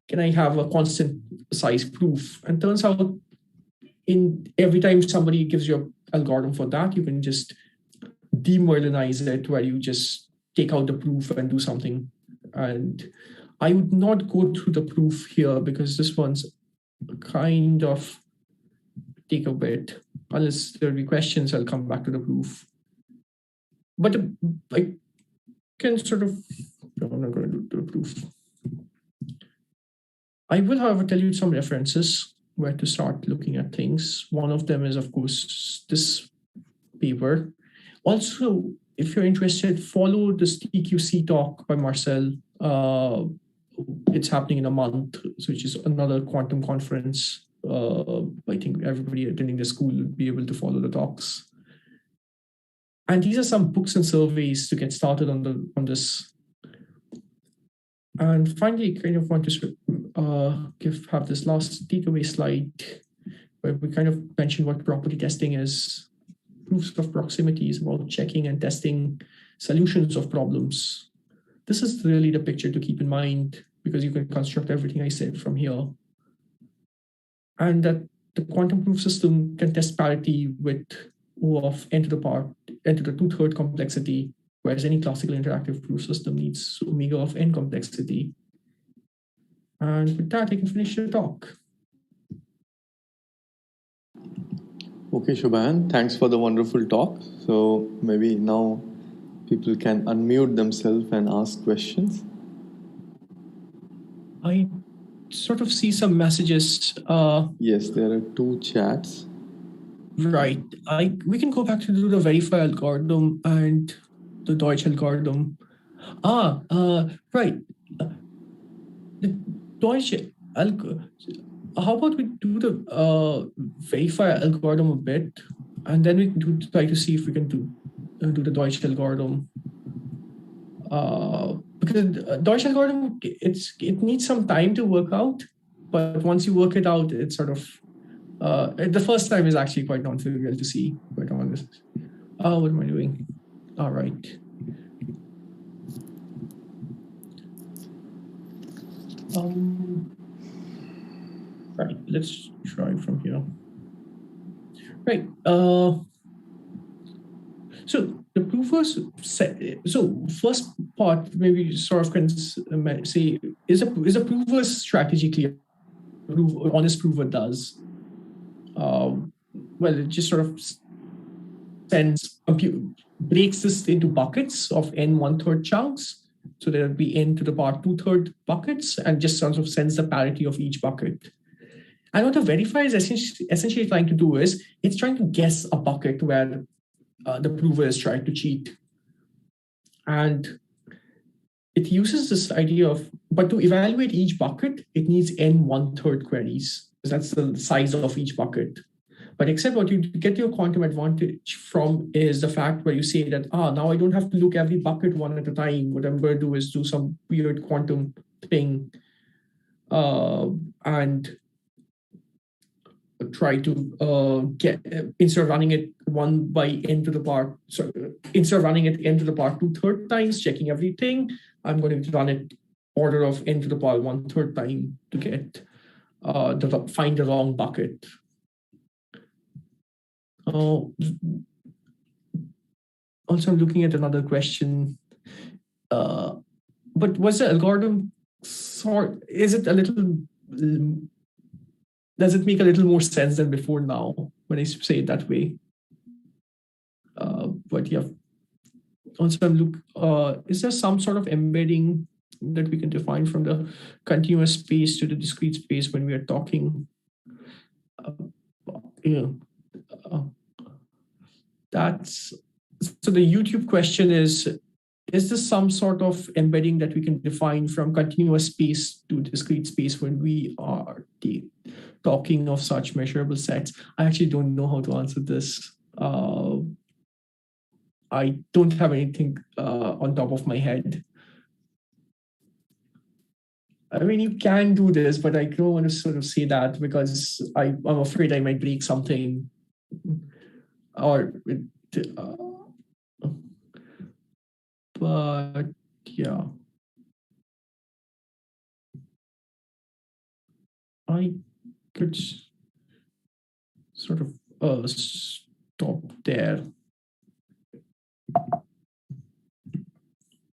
can I have a constant size proof? And turns out every time somebody gives you an algorithm for that, you can just demoralize it, where you just take out the proof and do something. And I would not go through the proof here, because this one's kind of take a bit. Unless there will be questions, I'll come back to the proof. But I can sort of, no, I'm not going to do the proof. I will, however, tell you some references where to start looking at things. One of them is, of course, this paper. Also, if you're interested, follow this TQC talk by Marcel. It's happening in a month, which is another quantum conference. I think everybody attending the school will be able to follow the talks. And these are some books and surveys to get started on this. And finally, kind of want to have this last takeaway slide, where we kind of mention what property testing is. Proofs of proximity is about checking and testing solutions of problems. This is really the picture to keep in mind, because you can construct everything I said from here. And that the quantum proof system can test parity with O of n to the 2/3 complexity, whereas any classical interactive proof system needs omega of n complexity. And with that, I can finish the talk. Okay, Subhayan, thanks for the wonderful talk. So maybe now people can unmute themselves and ask questions. I sort of see some messages. Yes, there are 2 chats. Right. We can go back to do the verify algorithm and the Deutsch algorithm. Right. The Deutsch algorithm. How about we do the verify algorithm a bit, and then we can try to see if we can do the Deutsch algorithm. Because Deutsch algorithm, it needs some time to work out, but once you work it out, it's sort of the first time is actually quite non-trivial to see. Quite honest. What am I doing? All right. Right. Let's try from here. Right. So the proofers so first part, maybe sort of can say, is a prover's strategy clear? Honest prover does. Well, it just sort of breaks this into buckets of n 1/3 chunks. So there will be n to the power 2/3 buckets, and just sort of sends the parity of each bucket. And what a verifier is essentially trying to do is, it's trying to guess a bucket where the prover is trying to cheat. And it uses this idea of, but to evaluate each bucket, it needs n 1/3 queries. That's the size of each bucket. But except what you get your quantum advantage from is the fact where you say that, now I don't have to look every bucket one at a time. What I'm going to do is do some weird quantum thing and try to instead of running it 1 by n to the power. So instead of running it n to the power 2/3 times, checking everything, I'm going to run it order of n to the power 1/3 time to get find the wrong bucket. Also, I'm looking at another question. But was the algorithm is it a little, does it make a little more sense than before now when I say it that way? But yeah, also is there some sort of embedding that we can define from the continuous space to the discrete space when we are talking? So the YouTube question is this some sort of embedding that we can define from continuous space to discrete space when we are talking of such measurable sets? I actually don't know how to answer this. I don't have anything on top of my head. I mean, you can do this, but I don't want to sort of say that because I'm afraid I might break something. But yeah, I could sort of stop there.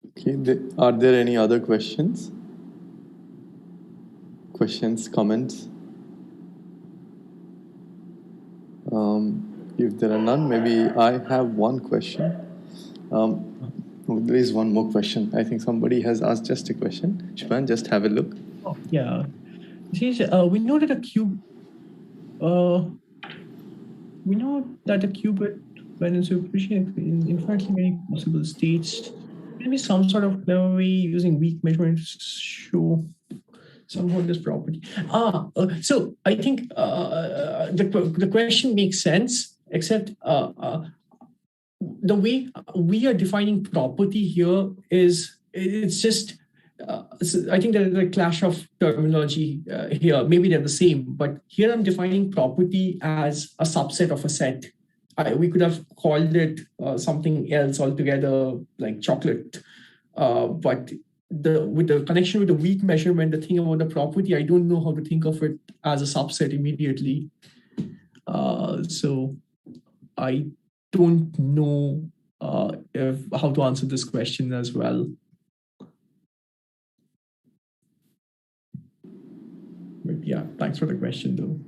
Okay, are there any other questions? Questions, comments? If there are none, maybe I have one question. There is one more question. I think somebody has asked just a question. Subhayan, just have a look. Oh, yeah. We know that a cube. We know that a qubit, when it's appreciated in infinitely many possible states, maybe some sort of clever way using weak measurements to show somehow this property. So I think the question makes sense, except the way we are defining property here it's just I think there's a clash of terminology here. Maybe they're the same, but here I'm defining property as a subset of a set. We could have called it something else altogether, like chocolate. But with the connection with the weak measurement, the thing about the property, I don't know how to think of it as a subset immediately. So I don't know how to answer this question as well. But yeah, thanks for the question though.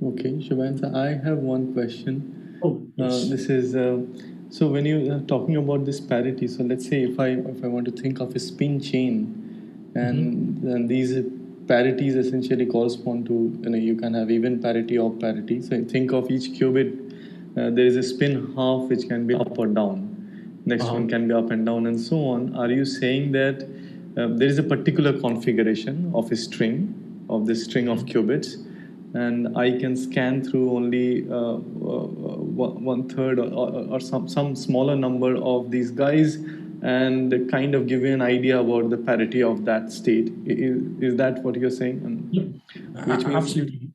Okay, Subhayan, I have one question. Oh, yes. This is so when you are talking about this parity. So let's say if I want to think of a spin chain, and then these parities essentially correspond to, you can have even parity or parity. So think of each qubit. There is a spin half which can be up or down. Next one can be up and down and so on. Are you saying that there is a particular configuration of a string, of this string of qubits, and I can scan through only 1/3 or some smaller number of these guys and kind of give you an idea about the parity of that state? Is that what you're saying? Which means, absolutely.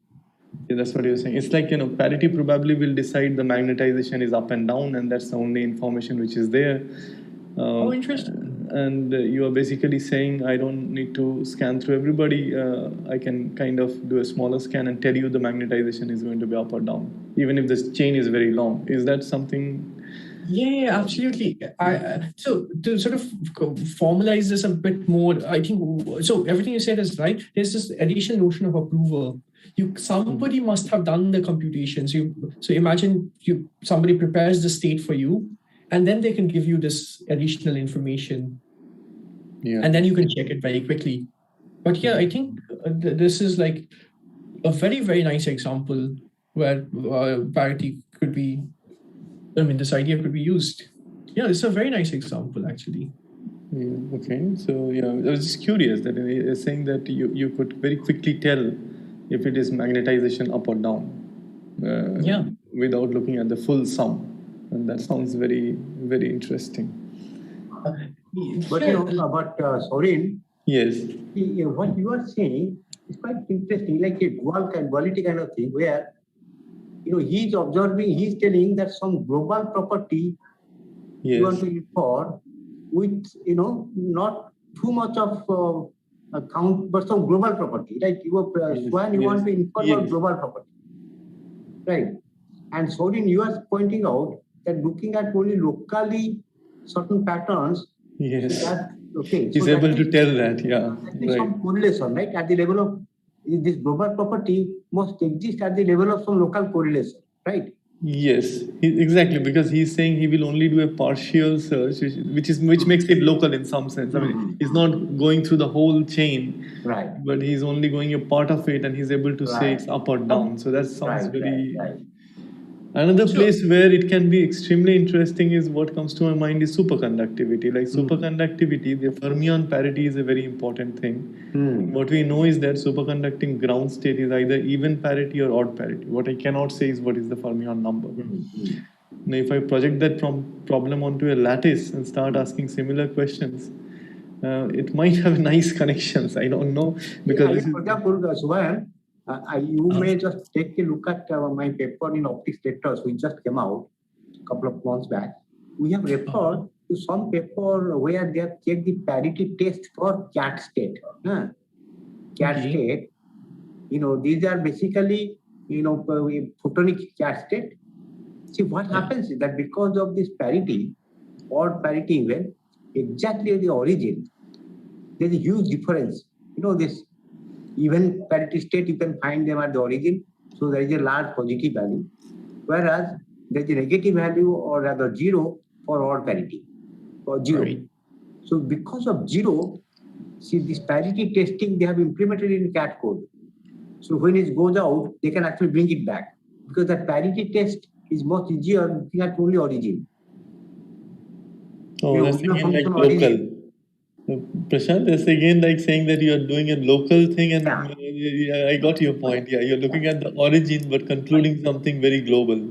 Yeah, that's what you're saying. It's like, parity probably will decide the magnetization is up and down, and that's the only information which is there. Oh, interesting. And you are basically saying I don't need to scan through everybody. I can kind of do a smaller scan and tell you the magnetization is going to be up or down, even if this chain is very long. Is that something? Yeah, absolutely. So to sort of formalize this a bit more, I think, so everything you said is right. There's this additional notion of approval. Somebody must have done the computations. So imagine somebody prepares the state for you, and then they can give you this additional information. Yeah. And then you can check it very quickly. But yeah, I think this is like a very, very nice example where parity could be, this idea could be used. Yeah, it's a very nice example, actually. Yeah, okay, so yeah, I was just curious that it's saying that you could very quickly tell if it is magnetization up or down without looking at the full sum. And that sounds very, very interesting. But Sorin, yes, what you are saying is quite interesting, like a duality kind of thing, where he's observing, he's telling that some global property you want to infer with, not too much of count, but some global property. Like you want to infer about global property. Right. And Sorin, you are pointing out that looking at only locally certain patterns. Yes. Okay. He's able to tell that, yeah. Right. Some correlation, right? At the level of this global property must exist at the level of some local correlation, right? Yes, exactly, because he's saying he will only do a partial search, which makes it local in some sense. I mean, he's not going through the whole chain, right? But he's only going a part of it, and he's able to say it's up or down. So that sounds very. Another place where it can be extremely interesting is what comes to my mind is superconductivity. Like superconductivity, the fermion parity is a very important thing. What we know is that superconducting ground state is either even parity or odd parity. What I cannot say is what is the fermion number. Now, if I project that problem onto a lattice and start asking similar questions, it might have nice connections. I don't know. Because for example, Subhayan, you may just take a look at my paper in optics letters, which just came out a couple of months back. We have referred to some paper where they have checked the parity test for cat state. Cat state, these are basically, photonic cat state. See, what happens is that because of this parity, odd parity event, exactly at the origin, there's a huge difference. This even parity state, you can find them at the origin. So there is a large positive value. Whereas there's a negative value or rather zero for odd parity or zero. Right. So because of zero, see this parity testing, they have implemented in CAT code. So when it goes out, they can actually bring it back because that parity test is much easier looking at only origin. Oh, that's again like local. Prashant, that's again like saying that you are doing a local thing, and I got your point. Yeah, you're looking at the origin but concluding something very global.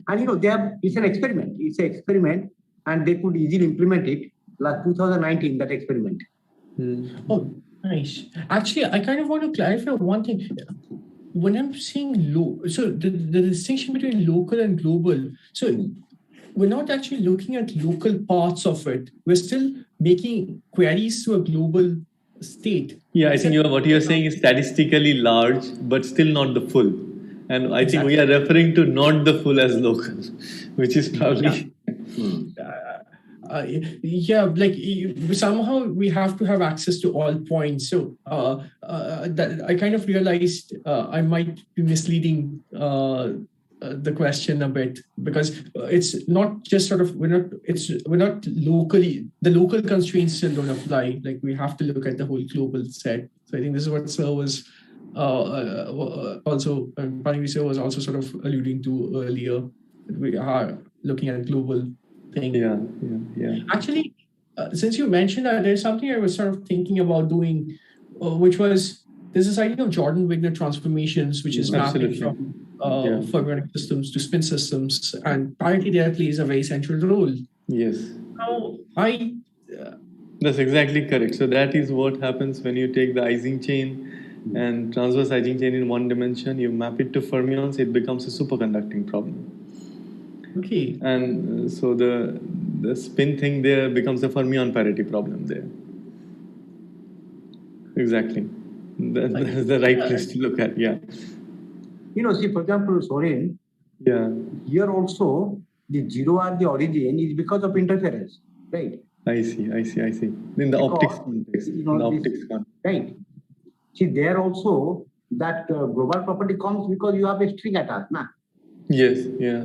And it's an experiment. It's an experiment, and they could easily implement it. Like 2019, that experiment. Oh, nice. Actually, I kind of want to clarify one thing. When I'm saying so the distinction between local and global. So we're not actually looking at local parts of it. We're still making queries to a global state. Yeah, I think what you're saying is statistically large, but still not the full. And I think we are referring to not the full as local, which is probably... like somehow we have to have access to all points. So that I kind of realized I might be misleading the question a bit, because it's not just sort of we're not locally, the local constraints still don't apply. Like we have to look at the whole global set. So I think this is what Sir was also Sir was also sort of alluding to earlier. We are looking at global thing. Yeah. Actually, since you mentioned that, there's something I was sort of thinking about doing, which was there's this idea of Jordan-Wigner transformations, which is mapping from fermionic systems to spin systems, and parity there plays a very central role. Yes. Now, that's exactly correct. So that is what happens when you take the Ising chain and transverse Ising chain in one dimension, you map it to fermions, it becomes a superconducting problem. Okay. And so the spin thing there becomes the fermion parity problem there. Exactly. That's the right place to look at, yeah. See, for example, Sorin, here also the zero at the origin is because of interference, right? I see. In the optics context. Right. See, there also that global property comes because you have a string attached, na? Yes, yeah.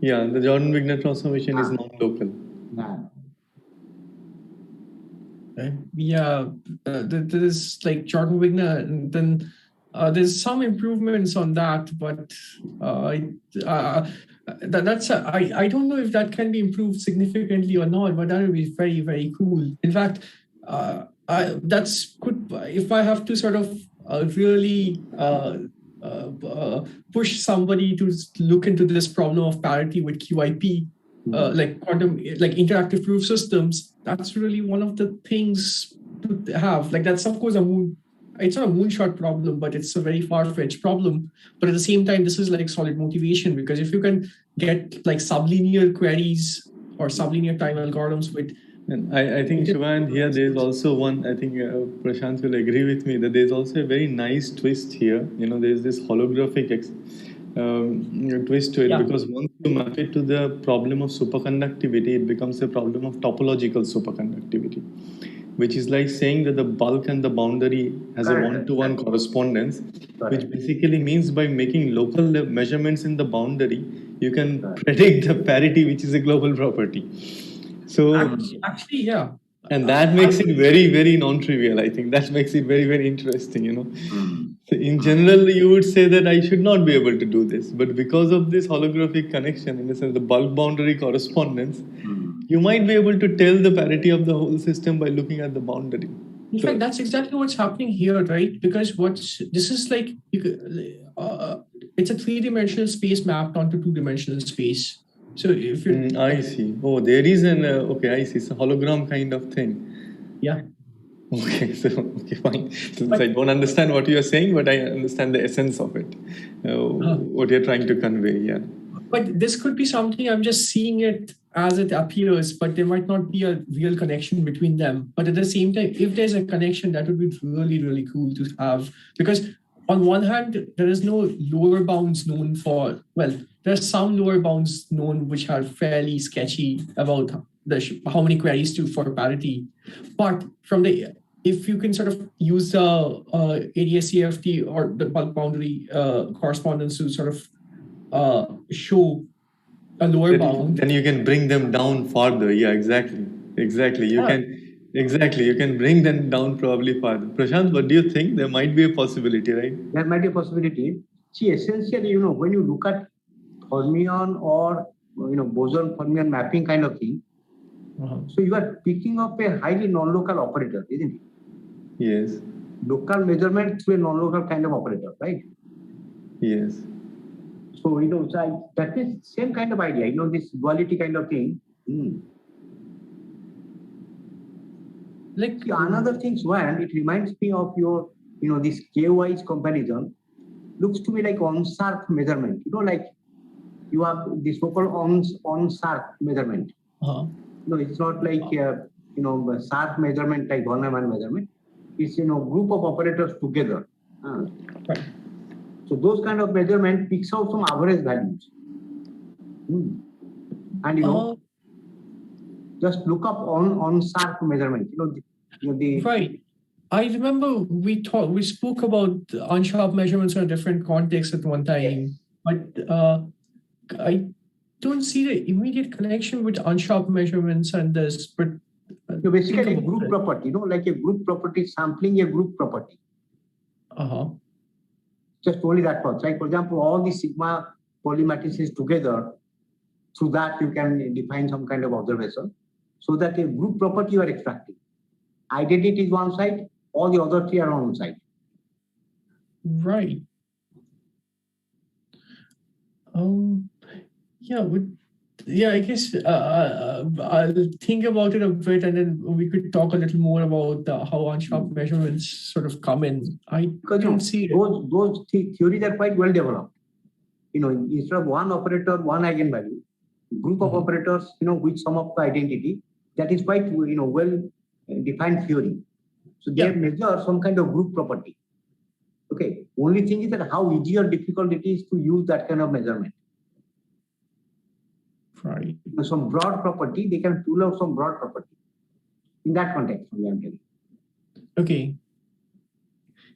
Yeah, the Jordan-Wigner transformation is non-local. There is like Jordan-Wigner, and then there's some improvements on that, but I don't know if that can be improved significantly or not, but that would be very, very cool. In fact, if I have to sort of really push somebody to look into this problem of parity with QIP, like quantum, like interactive proof systems, that's really one of the things to have. Like that's of course a moon it's not a moonshot problem, but it's a very far-fetched problem. But at the same time, this is like solid motivation, because if you can get like sublinear queries or sublinear time algorithms with. And I think, Subhayan, here there is also one, I think Prashant will agree with me, that there is also a very nice twist here. There is this holographic twist to it, because once you map it to the problem of superconductivity, it becomes a problem of topological superconductivity, which is like saying that the bulk and the boundary has a one-to-one correspondence, which basically means by making local measurements in the boundary, you can predict the parity, which is a global property. So actually, yeah. And that makes it very, very non-trivial. I think that makes it very, very interesting, So in general, you would say that I should not be able to do this. But because of this holographic connection, in the sense the bulk boundary correspondence, you might be able to tell the parity of the whole system by looking at the boundary. In fact, that's exactly what's happening here, right? Because this is like, it's a three-dimensional space mapped onto two-dimensional space. So if you I see. Oh, there is an okay. I see. It's a hologram kind of thing. Yeah. Okay. So fine. Since I don't understand what you are saying, but I understand the essence of it. What you're trying to convey. Yeah. But this could be something, I'm just seeing it as it appears, but there might not be a real connection between them. But at the same time, if there's a connection, that would be really, really cool to have. Because on one hand, there is no lower bounds known for, well, there's some lower bounds known which are fairly sketchy about how many queries for parity. But if you can sort of use the ADS-CFT or the bulk boundary correspondence to sort of show a lower bound, then you can bring them down farther. Yeah, exactly. You can bring them down probably farther. Prashant, what do you think? There might be a possibility, right? There might be a possibility. See, essentially, when you look at fermion or boson-fermion mapping kind of thing, so you are picking up a highly non-local operator, isn't it? Yes. Local measurement through a non-local kind of operator, right? Yes. So, that is same kind of idea, this duality kind of thing. Another thing, Swan, it reminds me of your, this K-wise comparison. Looks to me like on-SARC measurement. You have the so-called on-SARC measurement. It's not like, SARC measurement like von Neumann measurement. It's, group of operators together. Right. So those kind of measurement picks out some average values. And, just look up on SARC measurement. Right. I remember we spoke about unsharp measurements in a different context at one time, but I don't see the immediate connection with unsharp measurements and this. But basically, a group property, like a group property sampling a group property. Just only that part, right? For example, all the sigma polymatrices together, through that you can define some kind of observation, so that a group property you are extracting. Identity is one side, all the other three are on one side. Right. I guess I'll think about it a bit, and then we could talk a little more about how unsharp measurements sort of come in. I don't see those theories are quite well developed. Instead of one operator, one eigenvalue, group of operators, with sum of the identity, that is quite, well defined theory. So they measure some kind of group property. Okay. Only thing is that how easy or difficult it is to use that kind of measurement. Right. Some broad property, they can pull out some broad property. In that context, I'm telling you. Okay.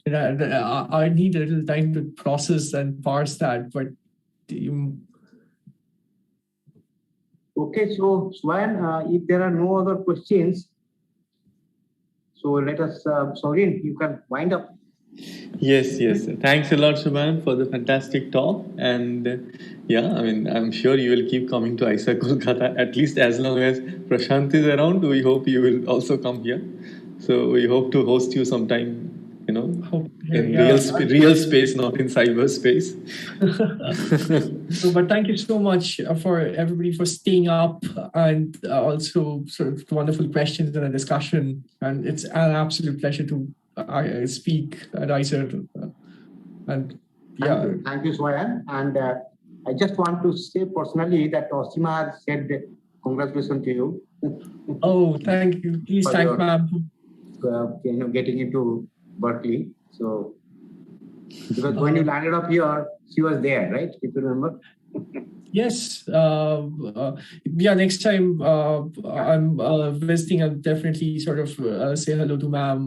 I need a little time to process and parse that, but okay, so Swan, if there are no other questions, so let us, Sorin, you can wind up. Yes. Thanks a lot, Subhayan, for the fantastic talk. And I'm sure you will keep coming to ISA Kolkata, at least as long as Prashant is around. We hope you will also come here. So we hope to host you sometime, in real space, not in cyberspace. But thank you so much for everybody for staying up, and also sort of wonderful questions and a discussion. And it's an absolute pleasure to I speak at ICER. And Thank you, Subhayan. And I just want to say personally that Osima said congratulations to you. Oh, thank you. Please thank ma'am. Getting into Berkeley. So, because when you landed up here, she was there, right? If you remember. Yes. Next time I'm visiting, I'll definitely sort of say hello to ma'am.